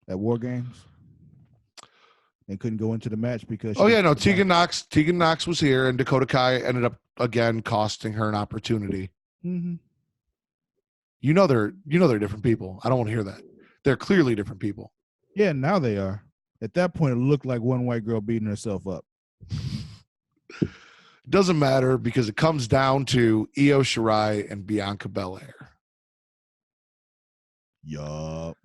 At War Games. And couldn't go into the match because Tegan Knox was here, and Dakota Kai ended up again costing her an opportunity. Mm-hmm. You know they're different people. I don't want to hear that. They're clearly different people. Yeah, now they are. At that point, it looked like one white girl beating herself up. Doesn't matter because it comes down to Io Shirai and Bianca Belair. Yup.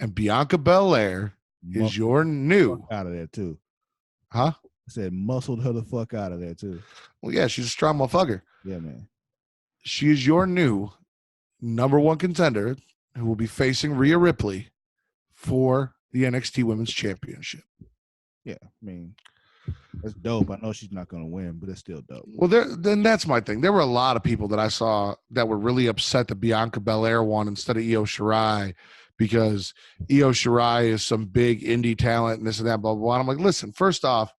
And Bianca Belair is your new out of there too. Huh? I said muscled her the fuck out of there too. Well, yeah, she's a strong motherfucker. Yeah, man. She is your new number one contender who will be facing Rhea Ripley for the NXT Women's Championship. Yeah, I mean, That's dope. I know she's not going to win, but it's still dope. Well, then that's my thing. There were a lot of people that I saw that were really upset that Bianca Belair won instead of Io Shirai because Io Shirai is some big indie talent and this and that, blah, blah, blah. And I'm like, listen, first off,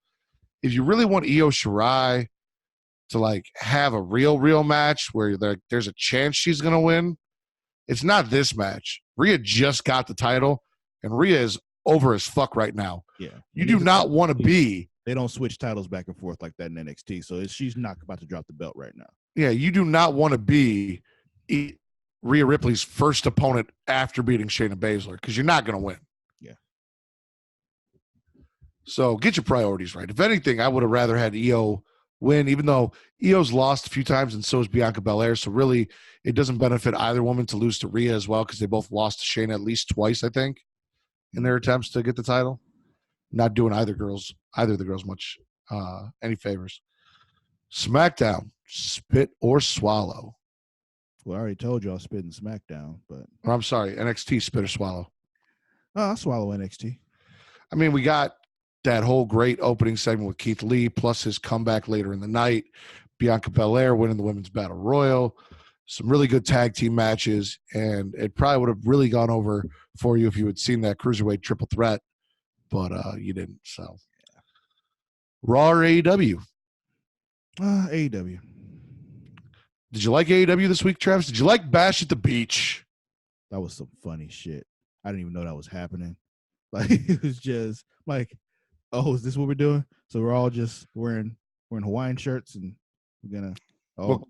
if you really want Io Shirai to like have a real match where there's a chance she's going to win, it's not this match. Rhea just got the title, and Rhea is over as fuck right now. Yeah. You do not want to be. They don't switch titles back and forth like that in NXT, so she's not about to drop the belt right now. Yeah, you do not want to be Rhea Ripley's first opponent after beating Shayna Baszler because you're not going to win. Yeah. So get your priorities right. If anything, I would have rather had Io win, even though Io's lost a few times and so has Bianca Belair. So really, it doesn't benefit either woman to lose to Rhea as well because they both lost to Shayna at least twice, I think, in their attempts to get the title. Not doing either of the girls much any favors. SmackDown, spit or swallow. Well, I already told you I was spitting SmackDown, but Or I'm sorry, NXT, spit or swallow. I'll swallow NXT. I mean, we got that whole great opening segment with Keith Lee, plus his comeback later in the night. Bianca Belair winning the Women's Battle Royal. Some really good tag team matches, and it probably would have really gone over for you if you had seen that Cruiserweight triple threat, but you didn't. So, Raw or AEW? AEW. Did you like AEW this week, Travis? Did you like Bash at the Beach? That was some funny shit. I didn't even know that was happening. Like, it was just like, oh, is this what we're doing? So we're all just wearing Hawaiian shirts and we're gonna. Oh, Well,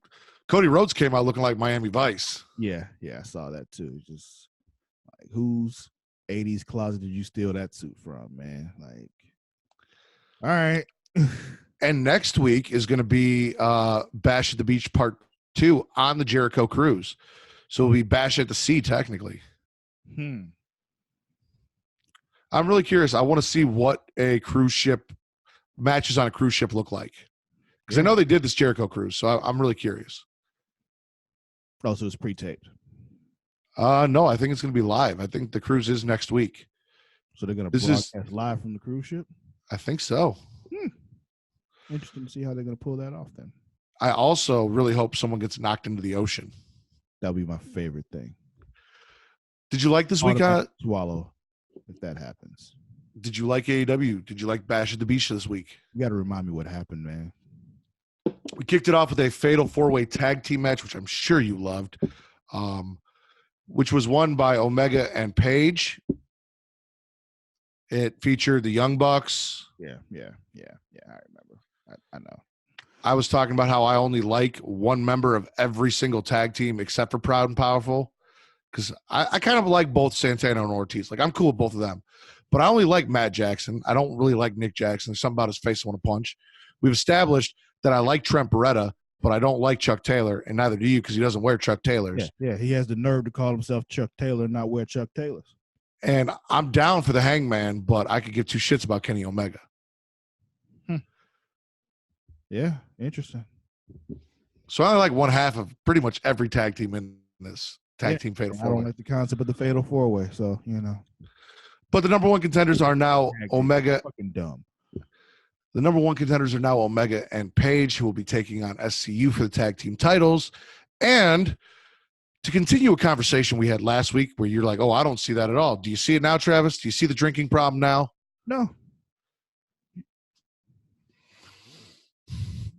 Cody Rhodes came out looking like Miami Vice. yeah, I saw that too. Just like, whose 80s closet did you steal that suit from, man? Like, all right. And next week is going to be Bash at the Beach Part 2 on the Jericho Cruise. So it'll be Bash at the Sea, technically. I'm really curious. I want to see what a cruise ship matches on a cruise ship look like. Because I know they did this Jericho Cruise, so I'm really curious. Oh, so it's pre-taped. No, I think it's going to be live. I think the cruise is next week. So they're going to broadcast live from the cruise ship? I think so. Interesting to see how they're going to pull that off then. I also really hope someone gets knocked into the ocean. That would be my favorite thing. Did you like this week? Swallow, if that happens. Did you like AEW? Did you like Bash at the Beach this week? You got to remind me what happened, man. We kicked it off with a fatal four-way tag team match, which I'm sure you loved, which was won by Omega and Paige. It featured the Young Bucks. Yeah. I remember. I know. I was talking about how I only like one member of every single tag team except for Proud and Powerful, because I kind of like both Santana and Ortiz. Like, I'm cool with both of them. But I only like Matt Jackson. I don't really like Nick Jackson. There's something about his face I want to punch. We've established that I like Trent Beretta, but I don't like Chuck Taylor, and neither do you because he doesn't wear Chuck Taylors. Yeah, he has the nerve to call himself Chuck Taylor and not wear Chuck Taylors. And I'm down for the Hangman, but I could give two shits about Kenny Omega. Yeah, interesting. So I like one half of pretty much every tag team in this tag team fatal I four-way. don't like the concept of the fatal four-way, so, you know. But the number one contenders are now Omega. Fucking dumb. The number one contenders are now Omega and Paige, who will be taking on SCU for the tag team titles. And to continue a conversation we had last week where you're like, oh, I don't see that at all. Do you see it now, Travis? Do you see the drinking problem now? No.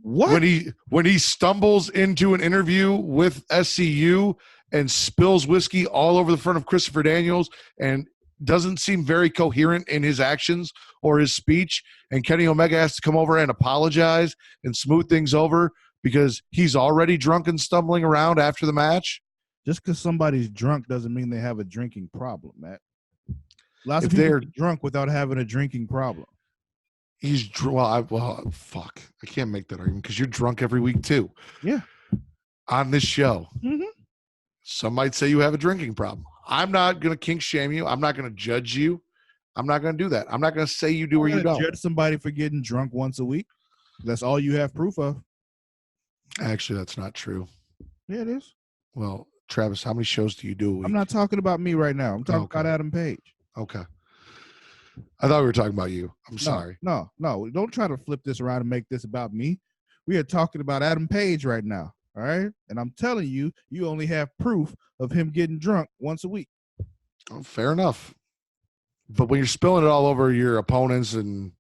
What? When he stumbles into an interview with SCU and spills whiskey all over the front of Christopher Daniels and doesn't seem very coherent in his actions or his speech, and Kenny Omega has to come over and apologize and smooth things over because he's already drunk and stumbling around after the match. Just because somebody's drunk doesn't mean they have a drinking problem, Matt. Lots of people get drunk without having a drinking problem. He's fuck. I can't make that argument because you're drunk every week too. Yeah. On this show. Mm-hmm. Some might say you have a drinking problem. I'm not going to kink shame you. I'm not going to judge you. I'm not going to do that. I'm not going to say you do or you don't. Judge somebody for getting drunk once a week. That's all you have proof of. Actually, that's not true. Yeah, it is. Well, Travis, how many shows do you do a week? I'm not talking about me right now. I'm talking about Adam Page. Okay. I thought we were talking about you. I'm sorry. No. Don't try to flip this around and make this about me. We are talking about Adam Page right now. All right. And I'm telling you, you only have proof of him getting drunk once a week. Oh, fair enough. But when you're spilling it all over your opponents and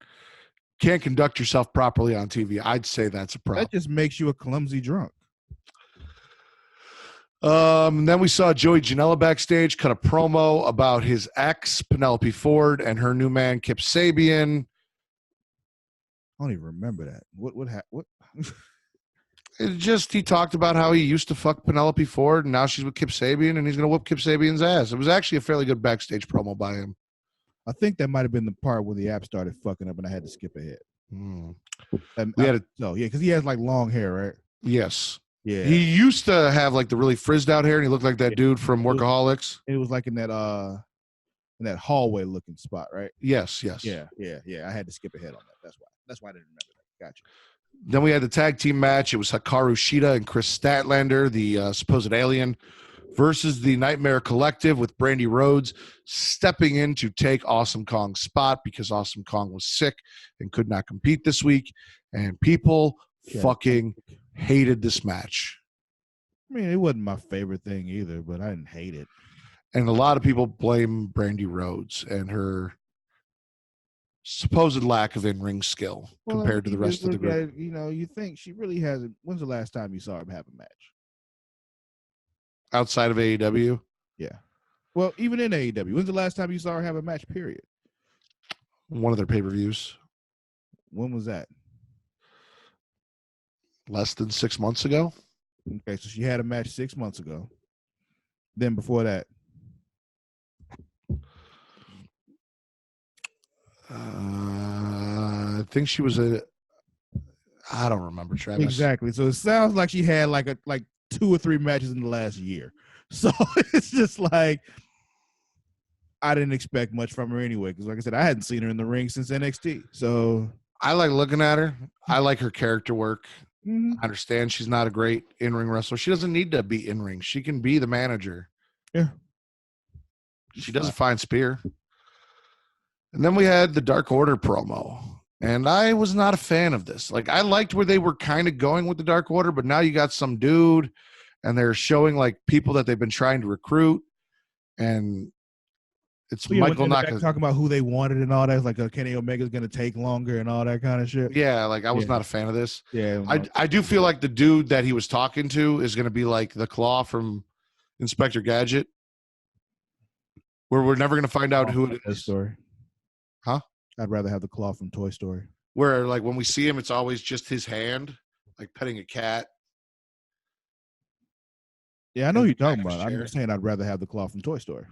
can't conduct yourself properly on TV, I'd say that's a problem. That just makes you a clumsy drunk. Then we saw Joey Janela backstage cut a promo about his ex, Penelope Ford, and her new man, Kip Sabian. I don't even remember that. What? He talked about how he used to fuck Penelope Ford, and now she's with Kip Sabian, and he's going to whoop Kip Sabian's ass. It was actually a fairly good backstage promo by him. I think that might have been the part where the app started fucking up, and I had to skip ahead. Because he has like long hair, right? Yes. Yeah. He used to have like the really frizzed out hair, and he looked like that dude from Workaholics. It was like in that hallway looking spot, right? Yes. Yeah. I had to skip ahead on that. That's why I didn't remember that. Gotcha. Then we had the tag team match. It was Hikaru Shida and Chris Statlander, the supposed alien, versus the Nightmare Collective with Brandy Rhodes stepping in to take Awesome Kong's spot because Awesome Kong was sick and could not compete this week. And people fucking hated this match. I mean, it wasn't my favorite thing either, but I didn't hate it. And a lot of people blame Brandy Rhodes and her supposed lack of in-ring skill compared to the rest of the group. You think she really hasn't. When's the last time you saw her have a match? Outside of AEW? Yeah. Well, even in AEW. When's the last time you saw her have a match, period? One of their pay-per-views. When was that? Less than 6 months ago. Okay, so she had a match 6 months ago. Then before that? I think she was I don't remember, Travis. Exactly. So it sounds like she had like 2 or 3 matches in the last year. So it's just like I didn't expect much from her anyway. Because like I said, I hadn't seen her in the ring since NXT. So I like looking at her. I like her character work. Mm-hmm. I understand she's not a great in-ring wrestler. She doesn't need to be in-ring. She can be the manager. Yeah. She does a fine spear. And then we had the Dark Order promo. And I was not a fan of this. Like, I liked where they were kind of going with the Dark Order, but now you got some dude and they're showing like people that they've been trying to recruit. And it's Michael Naka talking about who they wanted and all that. Like Kenny Omega's going to take longer and all that kind of shit. Yeah, like I was not a fan of this. Yeah, I do feel like the dude that he was talking to is going to be like the Claw from Inspector Gadget, where we're never going to find out who it is. Story. Huh? I'd rather have the Claw from Toy Story. Where like when we see him, it's always just his hand, like petting a cat. Yeah, I know who you're talking about. I'm just saying I'd rather have the Claw from Toy Story.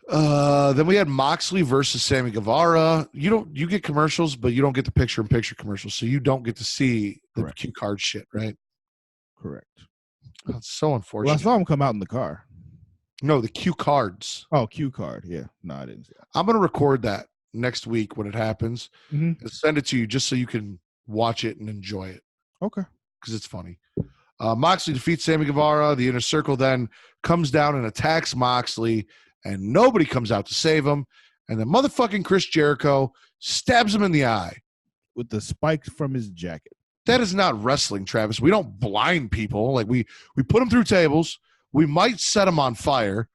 Then we had Moxley versus Sammy Guevara. You get commercials, but you don't get the picture-in-picture commercials, so you don't get to see the cue card shit, right? Correct. That's so unfortunate. Well, I saw him come out in the car. No, the cue cards. Oh, cue card. Yeah. No, I didn't see that. I'm gonna record that next week when it happens and send it to you just so you can watch it and enjoy it. Okay. Because it's funny. Moxley defeats Sammy Guevara. The Inner Circle then comes down and attacks Moxley, and nobody comes out to save him. And then motherfucking Chris Jericho stabs him in the eye. With the spikes from his jacket. That is not wrestling, Travis. We don't blind people. Like we put them through tables. We might set them on fire.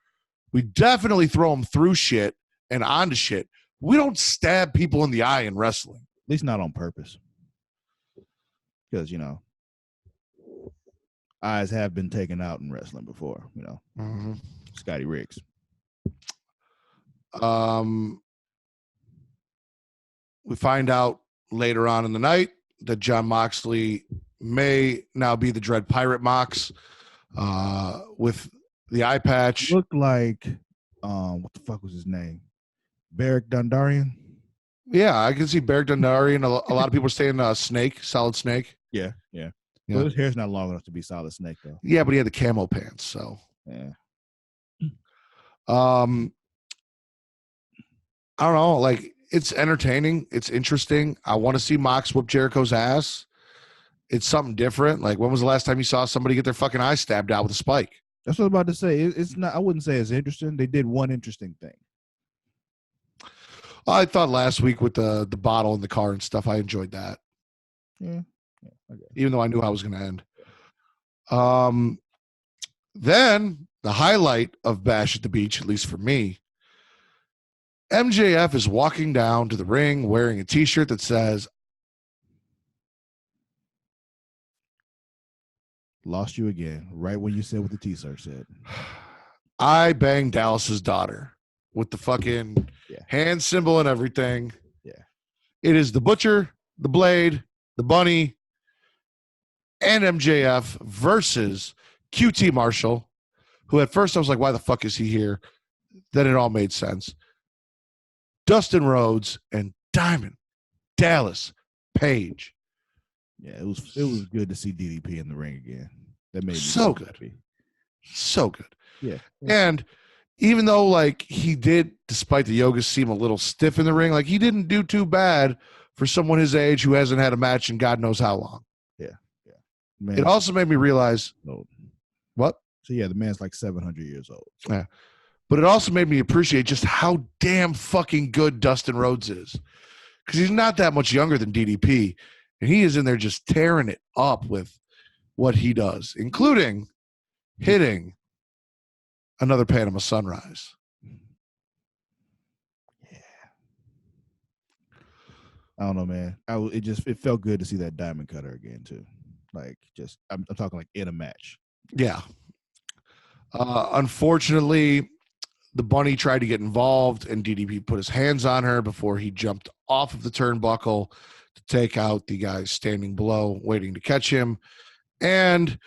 We definitely throw them through shit and onto shit. We don't stab people in the eye in wrestling. At least not on purpose. Because, eyes have been taken out in wrestling before, Scotty Riggs. We find out later on in the night that Jon Moxley may now be the Dread Pirate Mox with the eye patch. Looked like, what the fuck was his name? Beric Dondarrion? Yeah, I can see Beric Dondarrion. A lot of people are saying Snake, Solid Snake. Yeah. Well, his hair's not long enough to be Solid Snake, though. Yeah, but he had the camo pants, so. Yeah. I don't know. Like, it's entertaining. It's interesting. I want to see Mox whoop Jericho's ass. It's something different. Like, when was the last time you saw somebody get their fucking eye stabbed out with a spike? That's what I was about to say. It's not. I wouldn't say it's interesting. They did one interesting thing. I thought last week with the bottle in the car and stuff, I enjoyed that. Yeah. Okay. Even though I knew how it was going to end. Then the highlight of Bash at the Beach, at least for me, MJF is walking down to the ring wearing a T-shirt that says, Lost you again, right when you said what the T-shirt said. I banged Dallas's daughter, with the fucking hand symbol and everything. Yeah. It is the Butcher, the Blade, the Bunny, and MJF versus QT Marshall, who at first I was like, why the fuck is he here? Then it all made sense. Dustin Rhodes and Diamond Dallas Page. Yeah, it was good to see DDP in the ring again. That made me so good. Happy. So good. Yeah. And even though like he did, despite the yoga, seem a little stiff in the ring, like he didn't do too bad for someone his age who hasn't had a match in God knows how long. Yeah. Man, it also made me realize old. What? So yeah, the man's like 700 years old. Yeah. But it also made me appreciate just how damn fucking good Dustin Rhodes is. Because he's not that much younger than DDP. And he is in there just tearing it up with what he does, including hitting another Panama Sunrise. Yeah. I don't know, man. It felt good to see that diamond cutter again too. Like I'm talking like in a match. Yeah. Unfortunately, the Bunny tried to get involved, and DDP put his hands on her before he jumped off of the turnbuckle to take out the guy standing below, waiting to catch him. And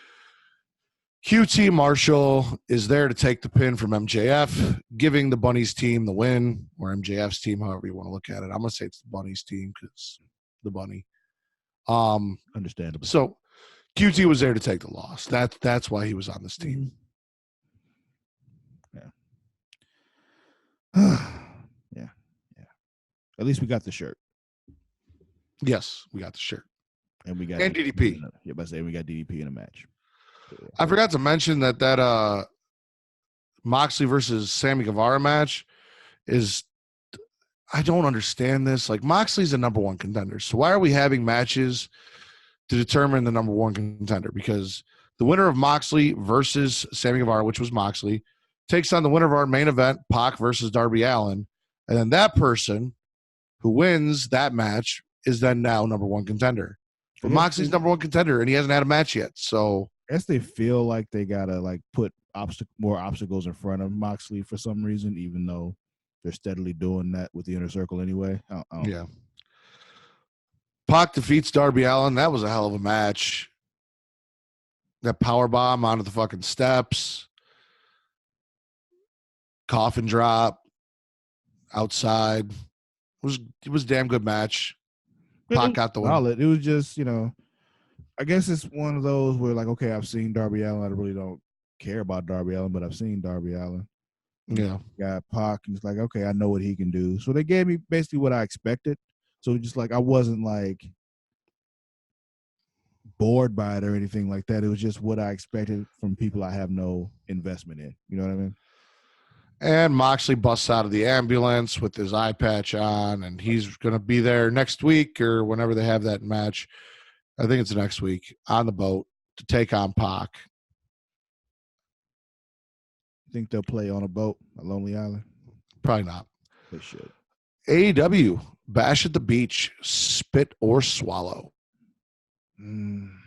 QT Marshall is there to take the pin from MJF, giving the Bunny's team the win, or MJF's team, however you want to look at it. I'm going to say it's the Bunny's team because the Bunny. Understandable. So QT was there to take the loss. That's why he was on this team. Yeah. At least we got the shirt. Yes, we got the shirt. And we got DDP. By saying we got DDP in a match. So, yeah. I forgot to mention that Moxley versus Sammy Guevara match is, I don't understand this. Like, Moxley's the number one contender. So why are we having matches to determine the number one contender? Because the winner of Moxley versus Sammy Guevara, which was Moxley, takes on the winner of our main event, Pac versus Darby Allin. And then that person who wins that match is then now number one contender. But Moxley's number one contender, and he hasn't had a match yet. So I guess they feel like they got to like put more obstacles in front of Moxley for some reason, even though they're steadily doing that with the Inner Circle anyway. Yeah. Pac defeats Darby Allin. That was a hell of a match. That power bomb onto the fucking steps. Coffin drop outside. It was a damn good match. Pac got the win. It was just, I guess it's one of those where like, okay, I've seen Darby Allin. I really don't care about Darby Allin, but I've seen Darby Allin. Yeah. Got Pac, and it's like, okay, I know what he can do. So they gave me basically what I expected. So just like I wasn't like bored by it or anything like that. It was just what I expected from people I have no investment in. You know what I mean? And Moxley busts out of the ambulance with his eye patch on, and he's going to be there next week or whenever they have that match. I think it's next week on the boat to take on Pac. Think they'll play on a boat, a Lonely Island? Probably not. They should. AEW, Bash at the Beach, spit or swallow. I'm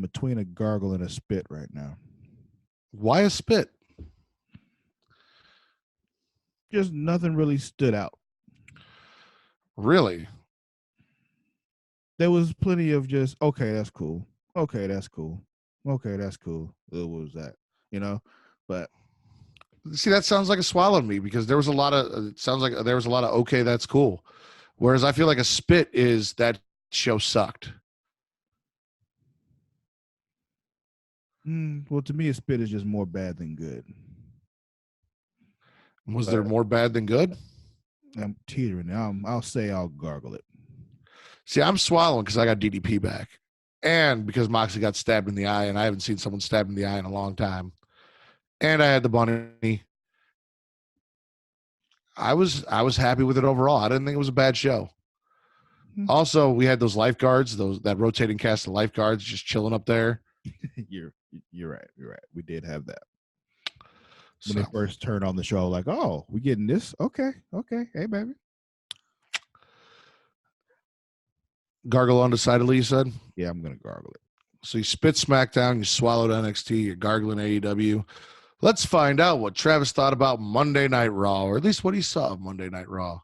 between a gargle and a spit right now. Why a spit? Just nothing really stood out. Really? There was plenty of just, okay, that's cool. Okay, that's cool. Okay, that's cool. What was that? But see, that sounds like a swallow to me because there was a lot of, it sounds like there was a lot of, okay, that's cool. Whereas I feel like a spit is that show sucked. Well, to me, a spit is just more bad than good. Was there more bad than good? I'm teetering. I'll say I'll gargle it. See, I'm swallowing because I got DDP back. And because Moxley got stabbed in the eye, and I haven't seen someone stabbed in the eye in a long time. and I had the bunny. I was happy with it overall. I didn't think it was a bad show. Also, we had those lifeguards, that rotating cast of lifeguards just chilling up there. You're right. You're right. We did have that. So, When they first turned on the show, like, oh, we getting this? Okay. Hey, baby. gargle undecidedly, you said? Yeah, I'm gonna gargle it. So you spit SmackDown, you swallowed NXT, you're gargling AEW. Let's find out what Travis thought about Monday Night Raw, or at least what he saw of Monday Night Raw.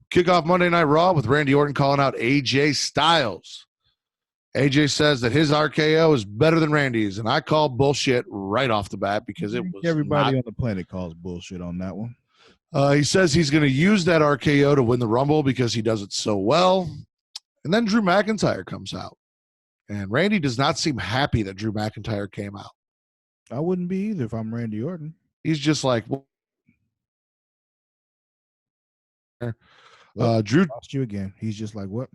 Kick off Monday Night Raw with Randy Orton calling out AJ Styles. AJ says that his RKO is better than Randy's, and I call bullshit right off the bat because it was everybody on the planet calls bullshit on that one. He says he's going to use that RKO to win the Rumble because he does it so well. And then Drew McIntyre comes out. And Randy does not seem happy that Drew McIntyre came out. I wouldn't be either if I'm Randy Orton. He's just like, Drew lost you again. He's just like, what?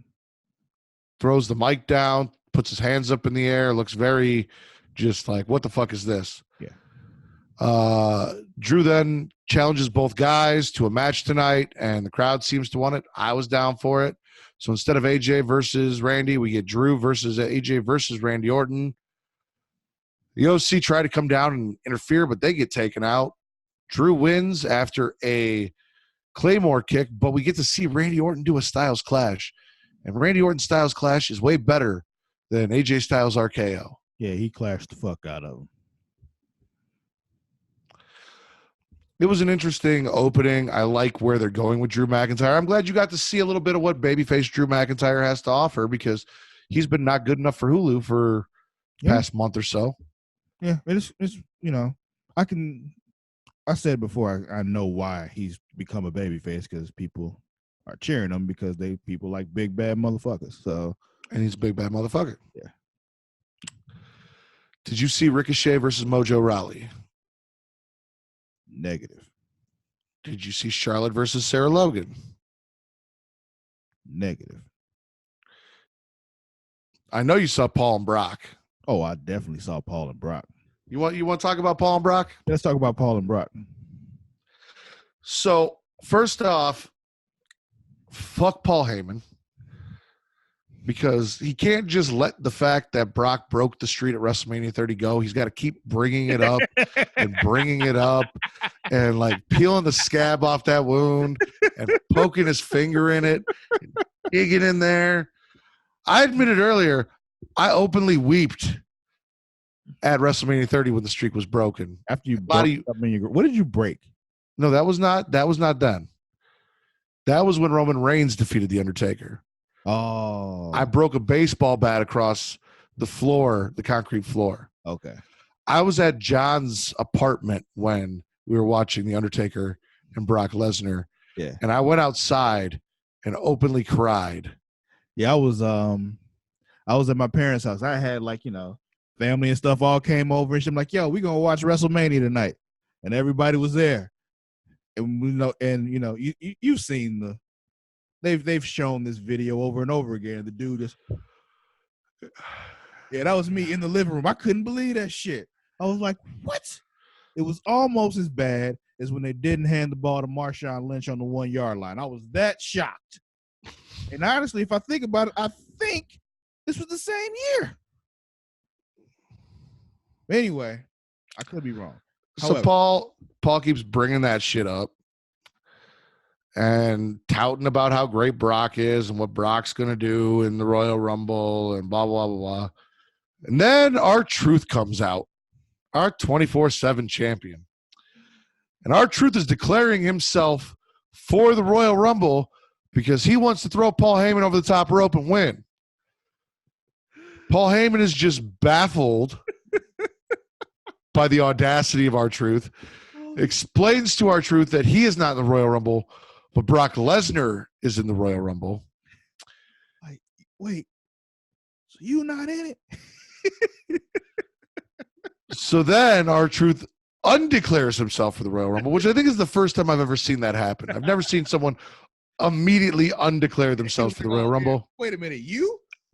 Throws the mic down, puts his hands up in the air, looks very just like, what the fuck is this? Yeah. Drew then challenges both guys to a match tonight, and the crowd seems to want it. I was down for it. So instead of AJ versus Randy, we get Drew versus AJ versus Randy Orton. The OC try to come down and interfere, but they get taken out. Drew wins after a Claymore kick, but we get to see Randy Orton do a Styles Clash. And Randy Orton's Styles Clash is way better than AJ Styles RKO. Yeah, he clashed the fuck out of him. It was an interesting opening. I like where they're going with Drew McIntyre. I'm glad you got to see a little bit of what babyface Drew McIntyre has to offer because he's been not good enough for Hulu for the past month or so. Yeah, it's I said before, I know why he's become a babyface because people are cheering him because people like big bad motherfuckers. So, and he's a big bad motherfucker. Yeah. Did you see Ricochet versus Mojo Rawley? Negative. Did you see Charlotte versus Sarah Logan? Negative. I know you saw Paul and Brock. Oh, I definitely saw Paul and Brock. You want to talk about Paul and Brock? Let's talk about Paul and Brock. So, first off, fuck Paul Heyman. Because he can't just let the fact that Brock broke the street at WrestleMania 30 go. He's got to keep bringing it up and bringing it up and like peeling the scab off that wound and poking his finger in it, and digging in there. I admitted earlier, I openly weeped at WrestleMania 30 when the streak was broken. After you what did you break? No, that was not done. That was when Roman Reigns defeated The Undertaker. Oh. I broke a baseball bat across the floor, the concrete floor. Okay. I was at John's apartment when we were watching The Undertaker and Brock Lesnar. Yeah. And I went outside and openly cried. Yeah, I was at my parents' house. I had family and stuff all came over and shit. I'm like, yo, we gonna watch WrestleMania tonight. And everybody was there. And you've seen they've shown this video over and over again. The dude just that was me in the living room. I couldn't believe that shit. I was like, what? It was almost as bad as when they didn't hand the ball to Marshawn Lynch on the 1 yard line. I was that shocked. And honestly, if I think about it, I think this was the same year. Anyway, I could be wrong. So Paul keeps bringing that shit up and touting about how great Brock is and what Brock's going to do in the Royal Rumble and blah, blah, blah, blah. And then R-Truth comes out, our 24/7 champion. And R-Truth is declaring himself for the Royal Rumble because he wants to throw Paul Heyman over the top rope and win. Paul Heyman is just baffled by the audacity of R-Truth, explains to R-Truth that he is not in the Royal Rumble, but Brock Lesnar is in the Royal Rumble. Like, wait, so you not in it? So then R-Truth undeclares himself for the Royal Rumble, which I think is the first time I've ever seen that happen. I've never seen someone immediately undeclare themselves for the Royal Rumble. Wait a minute,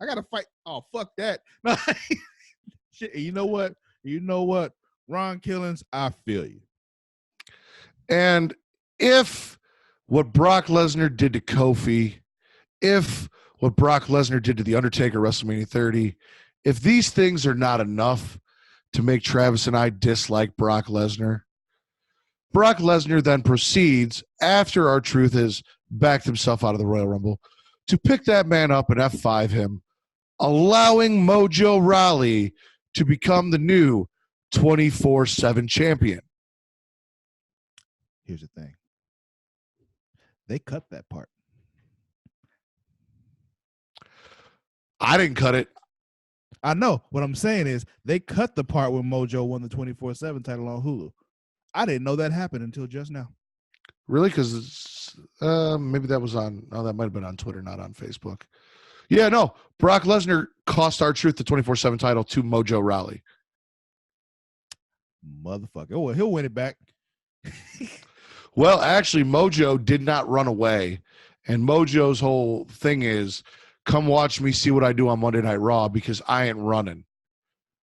I got to fight. Oh, fuck that. Shit, you know what? Ron Killings, I feel you. And if what Brock Lesnar did to Kofi, if what Brock Lesnar did to The Undertaker at WrestleMania 30, if these things are not enough to make Travis and I dislike Brock Lesnar then proceeds, after R-Truth has backed himself out of the Royal Rumble, to pick that man up and F5 him, allowing Mojo Rawley to become the new 24/7 champion. Here's the thing. They cut that part. I didn't cut it. I know. What I'm saying is they cut the part when Mojo won the 24/7 title on Hulu. I didn't know that happened until just now. Really? Because maybe that was on, that might have been on Twitter, not on Facebook. Yeah, no. Brock Lesnar cost R-Truth the 24/7 title to Mojo Rawley. Motherfucker. Oh, well, he'll win it back. Well, actually, Mojo did not run away. And Mojo's whole thing is, come watch me see what I do on Monday Night Raw, because I ain't running.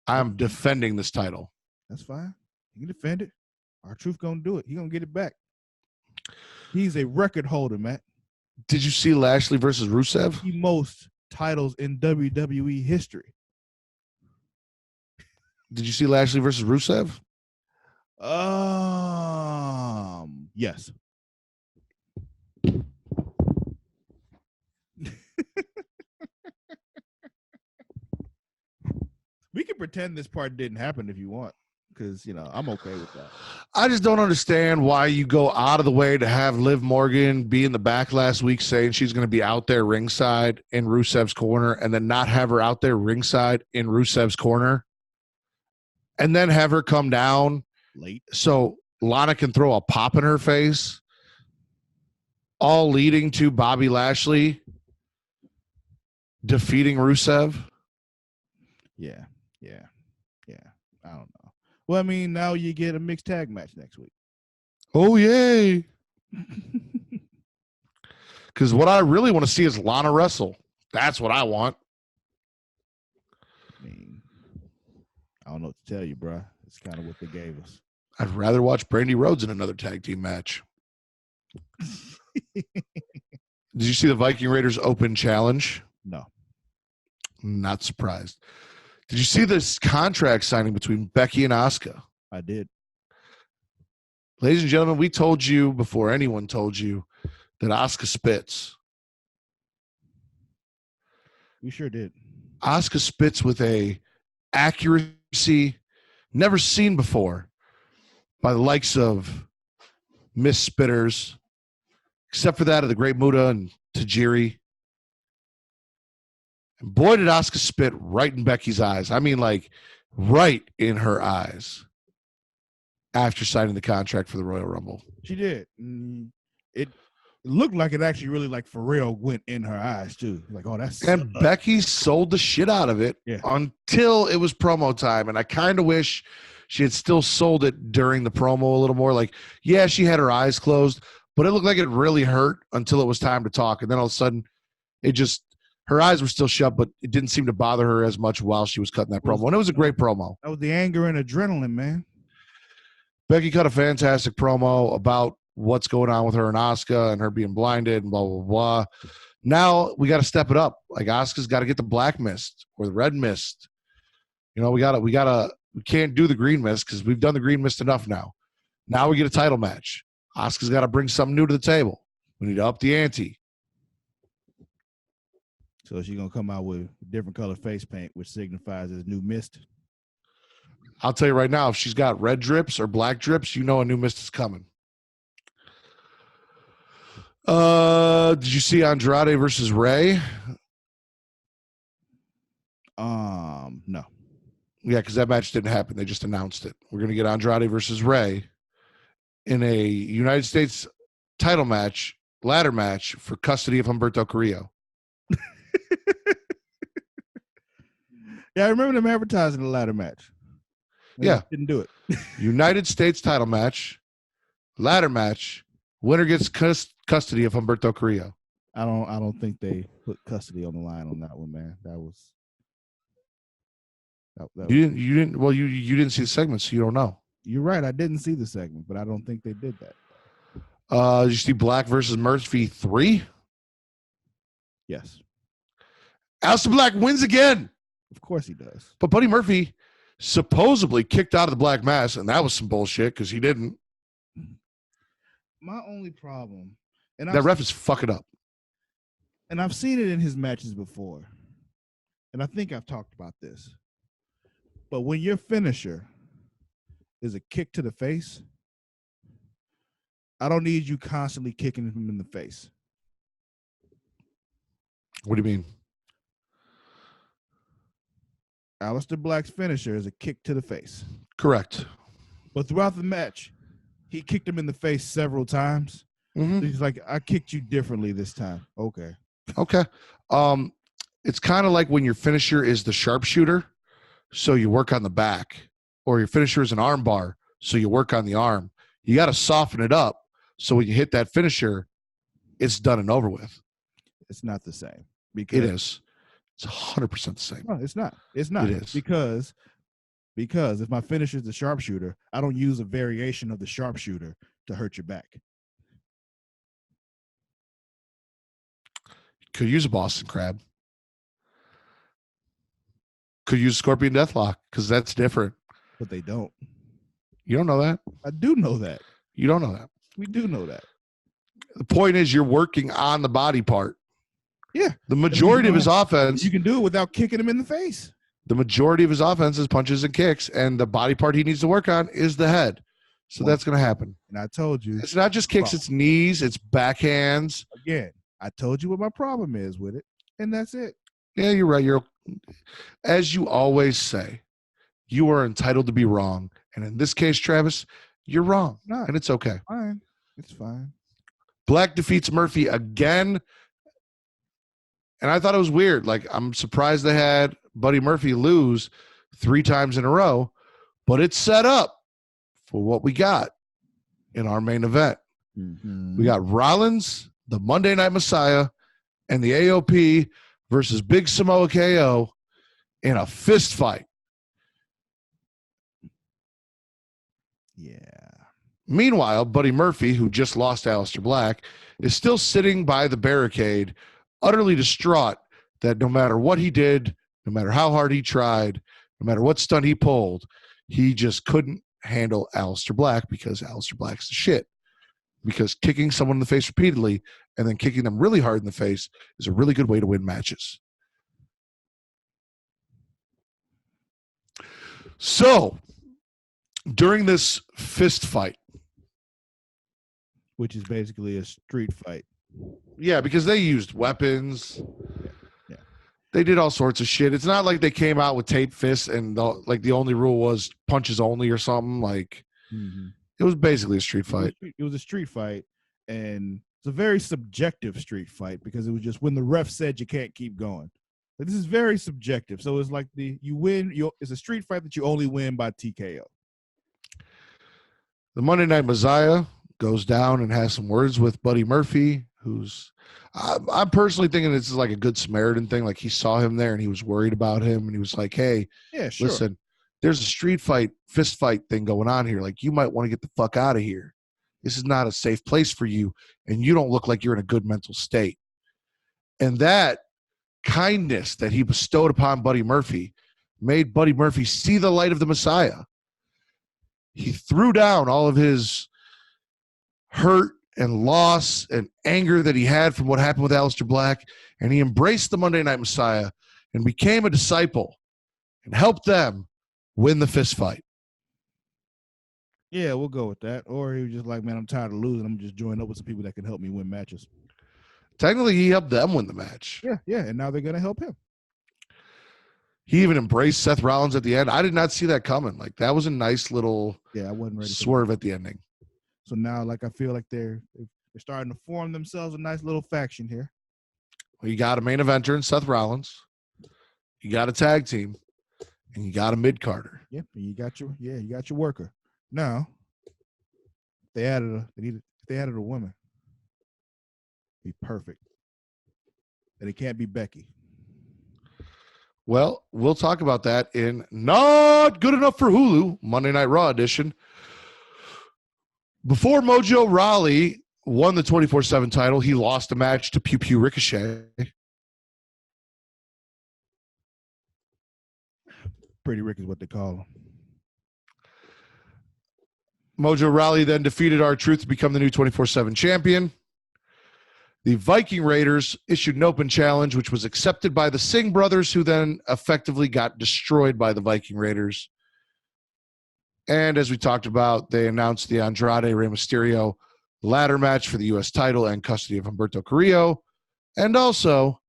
I'm defending this title. That's fine. You can defend it. R-Truth gonna do it. He gonna get it back. He's a record holder, Matt. Did you see Lashley versus Rusev? The most titles in WWE history. Did you see Lashley versus Rusev? Yes. We can pretend this part didn't happen if you want, because I'm okay with that. I just don't understand why you go out of the way to have Liv Morgan be in the back last week saying she's going to be out there ringside in Rusev's corner, and then not have her out there ringside in Rusev's corner, and then have her come down Late. so Lana can throw a pop in her face, all leading to Bobby Lashley defeating Rusev. Yeah. I don't know. Well, I mean, now you get a mixed tag match next week. Oh, yay. Because what I really want to see is Lana wrestle. That's what I want. I mean, I don't know what to tell you, bro. It's kind of what they gave us. I'd rather watch Brandy Rhodes in another tag team match. Did you see the Viking Raiders Open Challenge? No. Not surprised. Did you see this contract signing between Becky and Asuka? I did. Ladies and gentlemen, we told you before anyone told you that Asuka spits. We sure did. Asuka spits with a accuracy never seen before by the likes of Miss Spitters, except for that of the Great Muta and Tajiri. And boy, did Asuka spit right in Becky's eyes. I mean, like, right in her eyes after signing the contract for the Royal Rumble. She did. It looked like it actually really, like, for real went in her eyes, too. Like, oh, that's... And Becky sold the shit out of it until it was promo time. And I kind of wish she had still sold it during the promo a little more. Like, yeah, she had her eyes closed, but it looked like it really hurt until it was time to talk. And then all of a sudden, it just... her eyes were still shut, but it didn't seem to bother her as much while she was cutting that promo. And it was a great promo. That was the anger and adrenaline, man. Becky cut a fantastic promo about what's going on with her and Asuka and her being blinded and blah, blah, blah. Now we got to step it up. Like, Asuka's got to get the black mist or the red mist. We can't do the green mist because we've done the green mist enough now. Now we get a title match. Asuka's got to bring something new to the table. We need to up the ante. So she's going to come out with different color face paint, which signifies as new mist. I'll tell you right now, if she's got red drips or black drips, you know a new mist is coming. Did you see Andrade versus Ray? No. Yeah, because that match didn't happen. They just announced it. We're going to get Andrade versus Ray in a United States title match, ladder match for custody of Humberto Carrillo. Yeah, I remember them advertising the ladder match. Yeah. Didn't do it. United States title match, ladder match, winner gets custody of Humberto Carrillo. I don't think they put custody on the line on that one, man. That was You didn't. Well, you didn't see the segment, so you don't know. You're right. I didn't see the segment, but I don't think they did that. Did you see Black versus Murphy 3? Yes, Aleister Black wins again, of course he does. but Buddy Murphy supposedly kicked out of the Black Mass, and that was some bullshit because he didn't. My only problem, and That ref is fucking up. and I've seen it in his matches before, and I think I've talked about this. But when your finisher is a kick to the face, I don't need you constantly kicking him in the face. What do you mean? Aleister Black's finisher is a kick to the face. Correct. But throughout the match, he kicked him in the face several times. Mm-hmm. He's like, I kicked you differently this time. Okay. Okay. It's kind of like when your finisher is the sharpshooter, so you work on the back, or your finisher is an arm bar, so you work on the arm. You got to soften it up, so when you hit that finisher, it's done and over with. It's not the same. Because It is. It's 100% the same. No, it's not. It's not. It is. Because if my finisher is the sharpshooter, I don't use a variation of the sharpshooter to hurt your back. Could use a Boston Crab. Could use Scorpion Deathlock because that's different. But they don't. You don't know that? I do know that. You don't know that. We do know that. The point is you're working on the body part. Yeah. The majority of his offense, You can do it without kicking him in the face. the majority of his offense is punches and kicks, and the body part he needs to work on is the head. So that's going to happen. And I told you. It's not just kicks, it's knees, it's backhands. Again, I told you what my problem is with it, and that's it. Yeah, you're right. You're, as you always say, you are entitled to be wrong. And in this case, Travis, you're wrong. No. And it's okay. Fine. It's fine. Black defeats Murphy again. And I thought it was weird. Like, I'm surprised they had Buddy Murphy lose 3 times in a row, but it's set up for what we got in our main event. Mm-hmm. We got Rollins, the Monday Night Messiah, and the AOP versus Big Samoa KO in a fist fight. Yeah. Meanwhile, Buddy Murphy, who just lost to Aleister Black, is still sitting by the barricade, utterly distraught that no matter what he did, no matter how hard he tried, no matter what stunt he pulled, he just couldn't handle Aleister Black because Aleister Black's the shit. Because kicking someone in the face repeatedly and then kicking them really hard in the face is a really good way to win matches. So, during this fist fight, Which is basically a street fight. yeah, because they used weapons. Yeah. They did all sorts of shit. It's not like they came out with taped fists and the only rule was punches only or something. Like, it was basically a street fight. It was a street fight, and it's a very subjective street fight because it was just when the ref said you can't keep going. Like, this is very subjective. So it's like you win. It's a street fight that you only win by TKO. The Monday Night Messiah goes down and has some words with Buddy Murphy, who's I'm personally thinking this is like a good Samaritan thing. Like, he saw him there and he was worried about him, and he was like, hey, Yeah, sure. listen, there's a street fight, fist fight thing going on here. Like, you might want to get the fuck out of here. This is not a safe place for you, and you don't look like you're in a good mental state. And that kindness that he bestowed upon Buddy Murphy made Buddy Murphy see the light of the Messiah. He threw down all of his hurt and loss and anger that he had from what happened with Aleister Black, and he embraced the Monday Night Messiah and became a disciple and helped them win the fist fight. Yeah, we'll go with that. Or he was just like, man, I'm tired of losing. I'm just joining up with some people that can help me win matches. Technically, he helped them win the match. Yeah, and now they're going to help him. He even embraced Seth Rollins at the end. I did not see that coming. Like, that was a nice little I wasn't ready swerve at the ending. So now, like, I feel like they're starting to form themselves a nice little faction here. Well, you got a main eventer in Seth Rollins. You got a tag team, and you got a mid-carder. Yep, and you got your worker. Now, if they added a woman, it'd be perfect. And it can't be Becky. Well, we'll talk about that in Not Good Enough for Hulu, Monday Night Raw edition. Before Mojo Rawley won the 24/7 title, he lost a match to Pew Pew Ricochet. Pretty Rick is what they call him. Mojo Rawley then defeated R-Truth to become the new 24/7 champion. The Viking Raiders issued an open challenge, which was accepted by the Singh brothers, who then effectively got destroyed by the Viking Raiders. And as we talked about, they announced the Andrade Rey Mysterio ladder match for the U.S. title and custody of Humberto Carrillo. And also,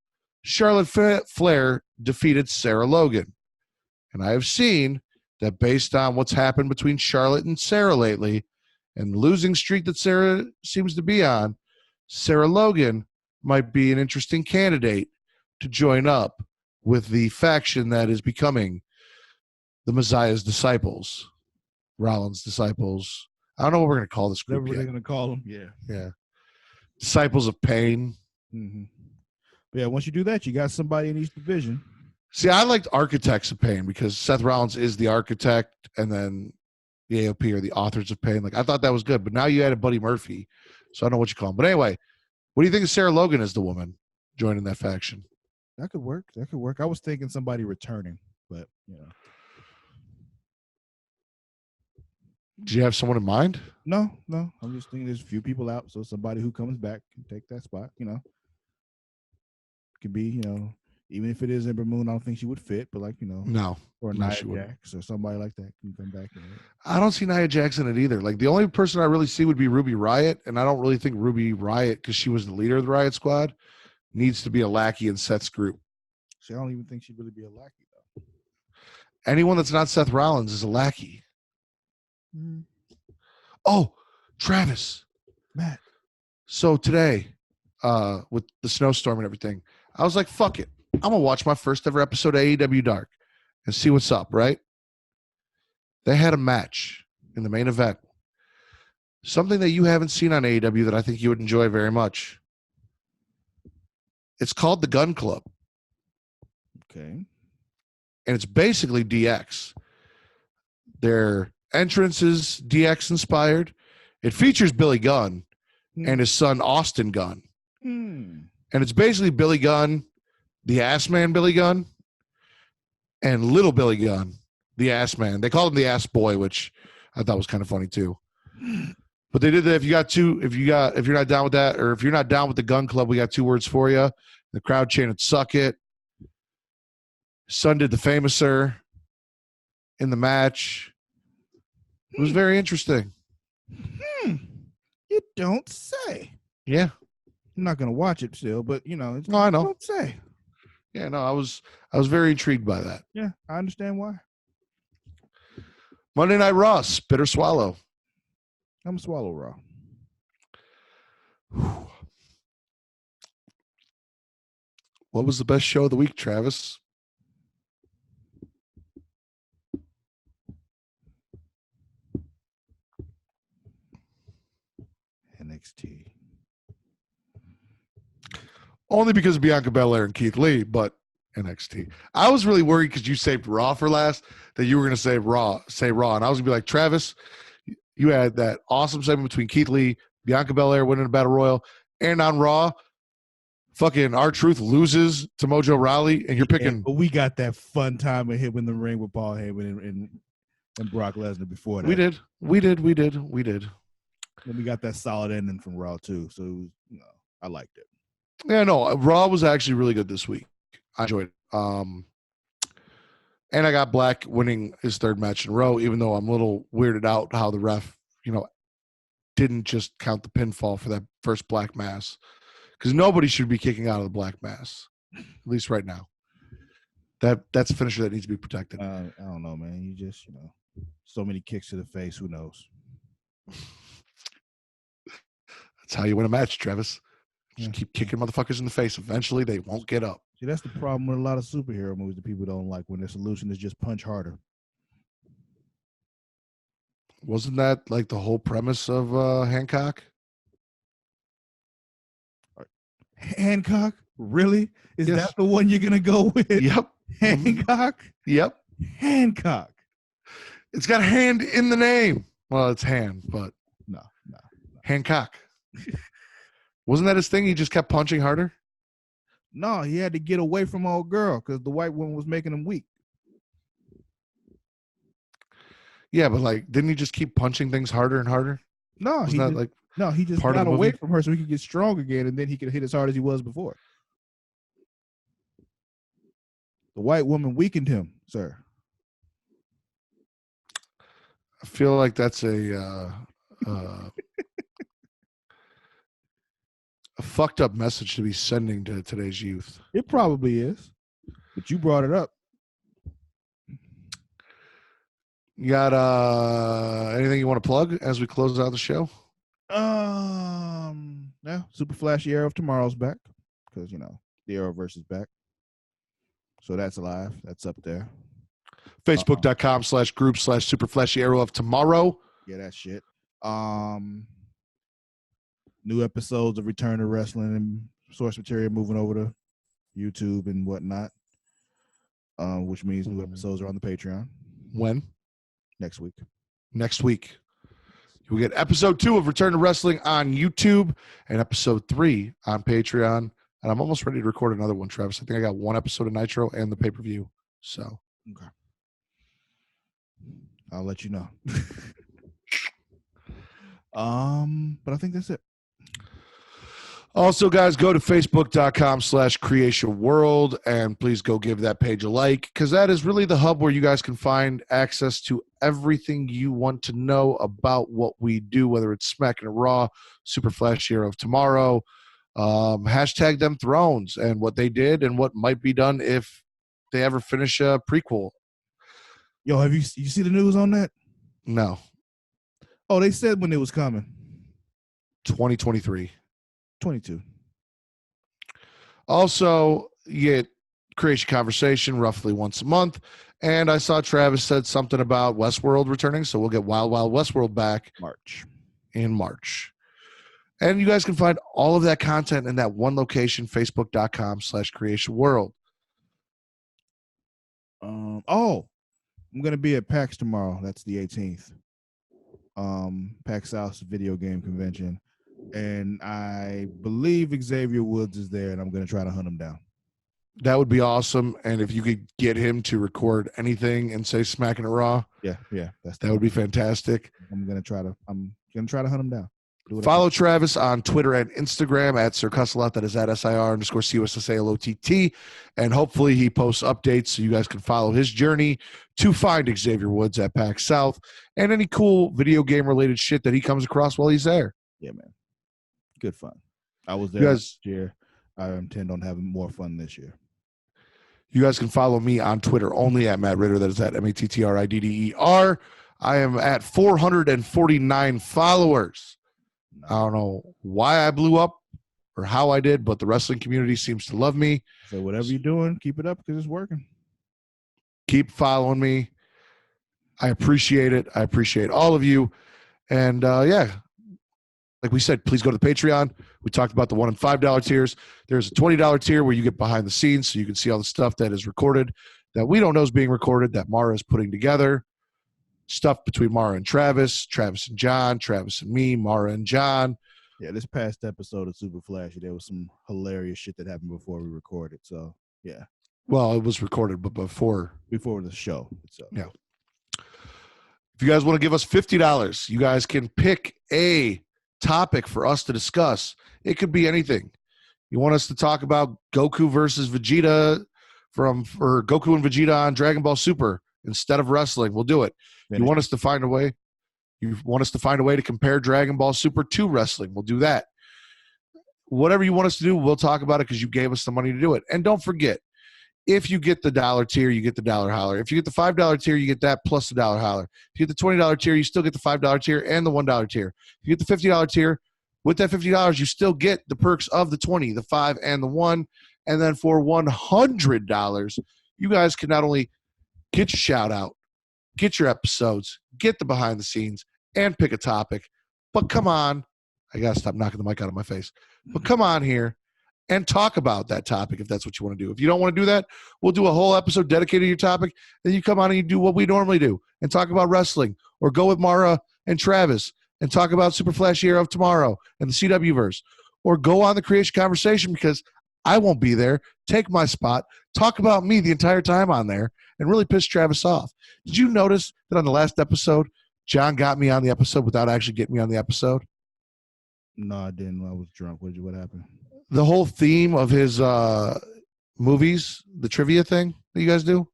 Charlotte Flair defeated Sarah Logan. And I have seen that based on what's happened between Charlotte and Sarah lately and the losing streak that Sarah seems to be on, Sarah Logan might be an interesting candidate to join up with the faction that is becoming the Messiah's disciples, Rollins' disciples. I don't know what we're going to call this group Whatever yet. they're going to call them. Yeah. Yeah. Disciples of Pain. Mm-hmm. But yeah, once you do that, you got somebody in each division. See, I liked Architects of Pain because Seth Rollins is the architect, and then the AOP are the authors of Pain. Like, I thought that was good, but now you added Buddy Murphy, so I don't know what you call him. But anyway, what do you think of Sarah Logan as the woman joining that faction? That could work. That could work. I was thinking somebody returning, but you know. Do you have someone in mind? No. I'm just thinking there's a few people out, so somebody who comes back can take that spot. You know, could be, you know, even if it is Ember Moon, I don't think she would fit, but like, you know, No. or No, Nia she wouldn't. Jax or somebody like that can come back. I don't see Nia Jax in it either. Like, the only person I really see would be Ruby Riott, and I don't really think Ruby Riott, because she was the leader of the Riot Squad, needs to be a lackey in Seth's group. See, I don't even think she'd really be a lackey though. Anyone that's not Seth Rollins is a lackey. Oh, Travis. Matt. So today, with the snowstorm and everything, I was like, fuck it. I'm going to watch my first ever episode of AEW Dark and see what's up, right? They had a match in the main event. Something that you haven't seen on AEW that I think you would enjoy very much. It's called the Gun Club. Okay. And it's basically DX. Their entrance is DX inspired. It features Billy Gunn and his son Austin Gunn. And it's basically Billy Gunn, the ass man Billy Gunn, and little Billy Gunn, the ass man. They called him the ass boy, which I thought was kind of funny too. But they did that. If you're not down with that, or if you're not down with the Gun Club, we got two words for you. The crowd chanted "Suck it." Son did the famouser in the match. It was very interesting. You don't say. Yeah. I'm not gonna watch it still, but you know, No, I know. Don't say. Yeah, no, I was very intrigued by that. Yeah, I understand why. Monday Night Raw, spit or swallow. I'm a swallow raw. What was the best show of the week, Travis? NXT. Only because of Bianca Belair and Keith Lee, but NXT. I was really worried because you saved Raw for last, that you were going to say Raw, and I was going to be like, Travis, you had that awesome segment between Keith Lee, Bianca Belair winning a Battle Royal, and on Raw, fucking R-Truth loses to Mojo Rawley, and you're picking. Yeah, but we got that fun time of him in the ring with Paul Heyman and Brock Lesnar before that. We did. And we got that solid ending from Raw too. So it was, you know, I liked it. Yeah, no, Raw was actually really good this week. I enjoyed it. And I got Black winning his third match in a row, even though I'm a little weirded out how the ref, didn't just count the pinfall for that first Black Mass. Because nobody should be kicking out of the Black Mass, at least right now. That's a finisher that needs to be protected. I don't know, man. You just, so many kicks to the face. Who knows? That's how you win a match, Travis. Just keep kicking motherfuckers in the face. Eventually, they won't get up. See, that's the problem with a lot of superhero movies that people don't like, when their solution is just punch harder. Wasn't that like the whole premise of Hancock? Hancock? Really? Is Yes. that the one you're going to go with? Yep. Hancock? Yep. Hancock. It's got hand in the name. Well, it's hand, but No. Hancock. Wasn't that his thing? He just kept punching harder? No, he had to get away from old girl because the white woman was making him weak. Yeah, but like, didn't he just keep punching things harder and harder? No, Wasn't that like he just part of got the away movie? from her so he could get strong again, and then he could hit as hard as he was before. The white woman weakened him, sir. I feel like that's a fucked up message to be sending to today's youth. It probably is, but you brought it up. You got anything you want to plug as we close out the show? Yeah, Super Flashy Arrow of Tomorrow's back because the Arrowverse is back, so that's alive. That's up there. Facebook.com/group/Super Flashy Arrow of Tomorrow. Yeah, that shit. New episodes of Return to Wrestling and source material moving over to YouTube and whatnot. Which means new episodes are on the Patreon. When? Next week. Next week. You will get episode 2 of Return to Wrestling on YouTube and episode 3 on Patreon. And I'm almost ready to record another one, Travis. I think I got one episode of Nitro and the pay-per-view. So okay. I'll let you know. But I think that's it. also, guys, go to facebook.com/creation world and please go give that page a like because that is really the hub where you guys can find access to everything you want to know about what we do, whether it's Smackin' Raw, Super Flash Hero of Tomorrow, hashtag them Thrones and what they did and what might be done if they ever finish a prequel. Yo, have you see the news on that? No. Oh, they said when it was coming. 2023. 22. Also, you get Creation Conversation roughly once a month. And I saw Travis said something about Westworld returning. So we'll get Wild Wild Westworld back in March. And you guys can find all of that content in that one location, facebook.com/creation world. I'm going to be at PAX tomorrow. That's the 18th. PAX South video game convention. And I believe Xavier Woods is there, and I'm going to try to hunt him down. That would be awesome. And if you could get him to record anything and say Smackin' It Raw, yeah, that would be fantastic. I'm going to try to hunt him down. Follow Travis on Twitter and Instagram at Sir Cussalot. That is at SIR_CUSSALOTT. And hopefully he posts updates so you guys can follow his journey to find Xavier Woods at PAX South and any cool video game related shit that he comes across while he's there. Yeah, man. Good fun. I was there last year. I intend on having more fun this year. You guys can follow me on Twitter only at Matt Ritter. That is at MATTRIDDER. I am at 449 followers. I don't know why I blew up or how I did, but the wrestling community seems to love me. So whatever you're doing, keep it up because it's working. Keep following me. I appreciate it. I appreciate all of you. And like we said, please go to the Patreon. We talked about the $1 and $5 tiers. There's a $20 tier where you get behind the scenes so you can see all the stuff that is recorded that we don't know is being recorded, that Mara is putting together. Stuff between Mara and Travis and John, Travis and me, Mara and John. Yeah, this past episode of Super Flashy, there was some hilarious shit that happened before we recorded. So, yeah. Well, it was recorded, but before the show itself. Yeah. If you guys want to give us $50, you guys can pick a topic for us to discuss. It could be anything. You want us to talk about Goku versus Vegeta or Goku and Vegeta on Dragon Ball Super instead of wrestling, we'll do it. You want us to find a way to compare Dragon Ball Super to wrestling, we'll do that. Whatever you want us to do, we'll talk about it because you gave us the money to do it. And don't forget, if you get the $1 tier, you get the $1 holler. If you get the $5 tier, you get that plus the $1 holler. If you get the $20 tier, you still get the $5 tier and the $1 tier. If you get the $50 tier, with that $50, you still get the perks of the 20, the 5, and the 1. And then for $100, you guys can not only get your shout out, get your episodes, get the behind the scenes, and pick a topic. But come on, I got to stop knocking the mic out of my face. But come on here and talk about that topic if that's what you want to do. If you don't want to do that, we'll do a whole episode dedicated to your topic. Then you come on and you do what we normally do and talk about wrestling, or go with Mara and Travis and talk about Super Flash Year of Tomorrow and the CW verse, or go on the creation conversation because I won't be there. Take my spot. Talk about me the entire time on there and really piss Travis off. Did you notice that on the last episode, John got me on the episode without actually getting me on the episode? No, I didn't. I was drunk. What happened? The whole theme of his movies, the trivia thing that you guys do.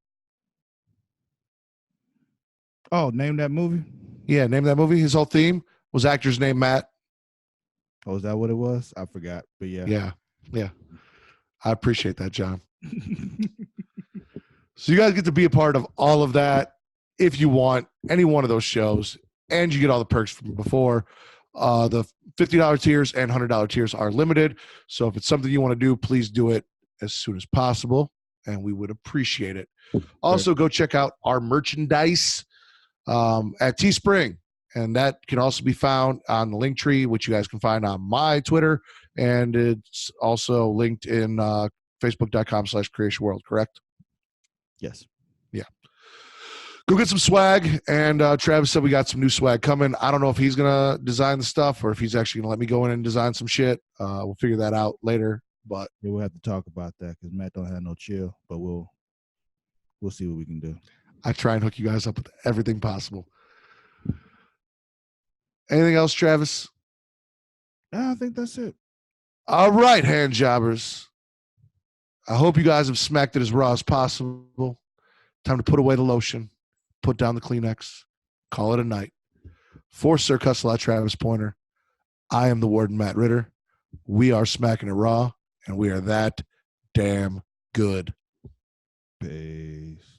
Oh, name that movie? Yeah, name that movie. His whole theme was actors named Matt. Oh, is that what it was? I forgot. But yeah. Yeah. I appreciate that, John. So you guys get to be a part of all of that if you want any one of those shows, and you get all the perks from before. The $50 tiers and $100 tiers are limited. So if it's something you want to do, please do it as soon as possible, and we would appreciate it. Also, go check out our merchandise at Teespring, and that can also be found on the link tree, which you guys can find on my Twitter, and it's also linked in facebook.com/Creation World, correct? Yes. Yeah. Go get some swag. And Travis said we got some new swag coming. I don't know if he's going to design the stuff or if he's actually going to let me go in and design some shit. We'll figure that out later. But yeah, we'll have to talk about that because Matt don't have no chill. But we'll see what we can do. I try and hook you guys up with everything possible. Anything else, Travis? I think that's it. All right, hand jobbers. I hope you guys have smacked it as raw as possible. Time to put away the lotion, put down the Kleenex, call it a night. For Sir Cussle, Travis Pointer, I am the Warden, Matt Ritter. We are smacking it raw, and we are that damn good. Peace.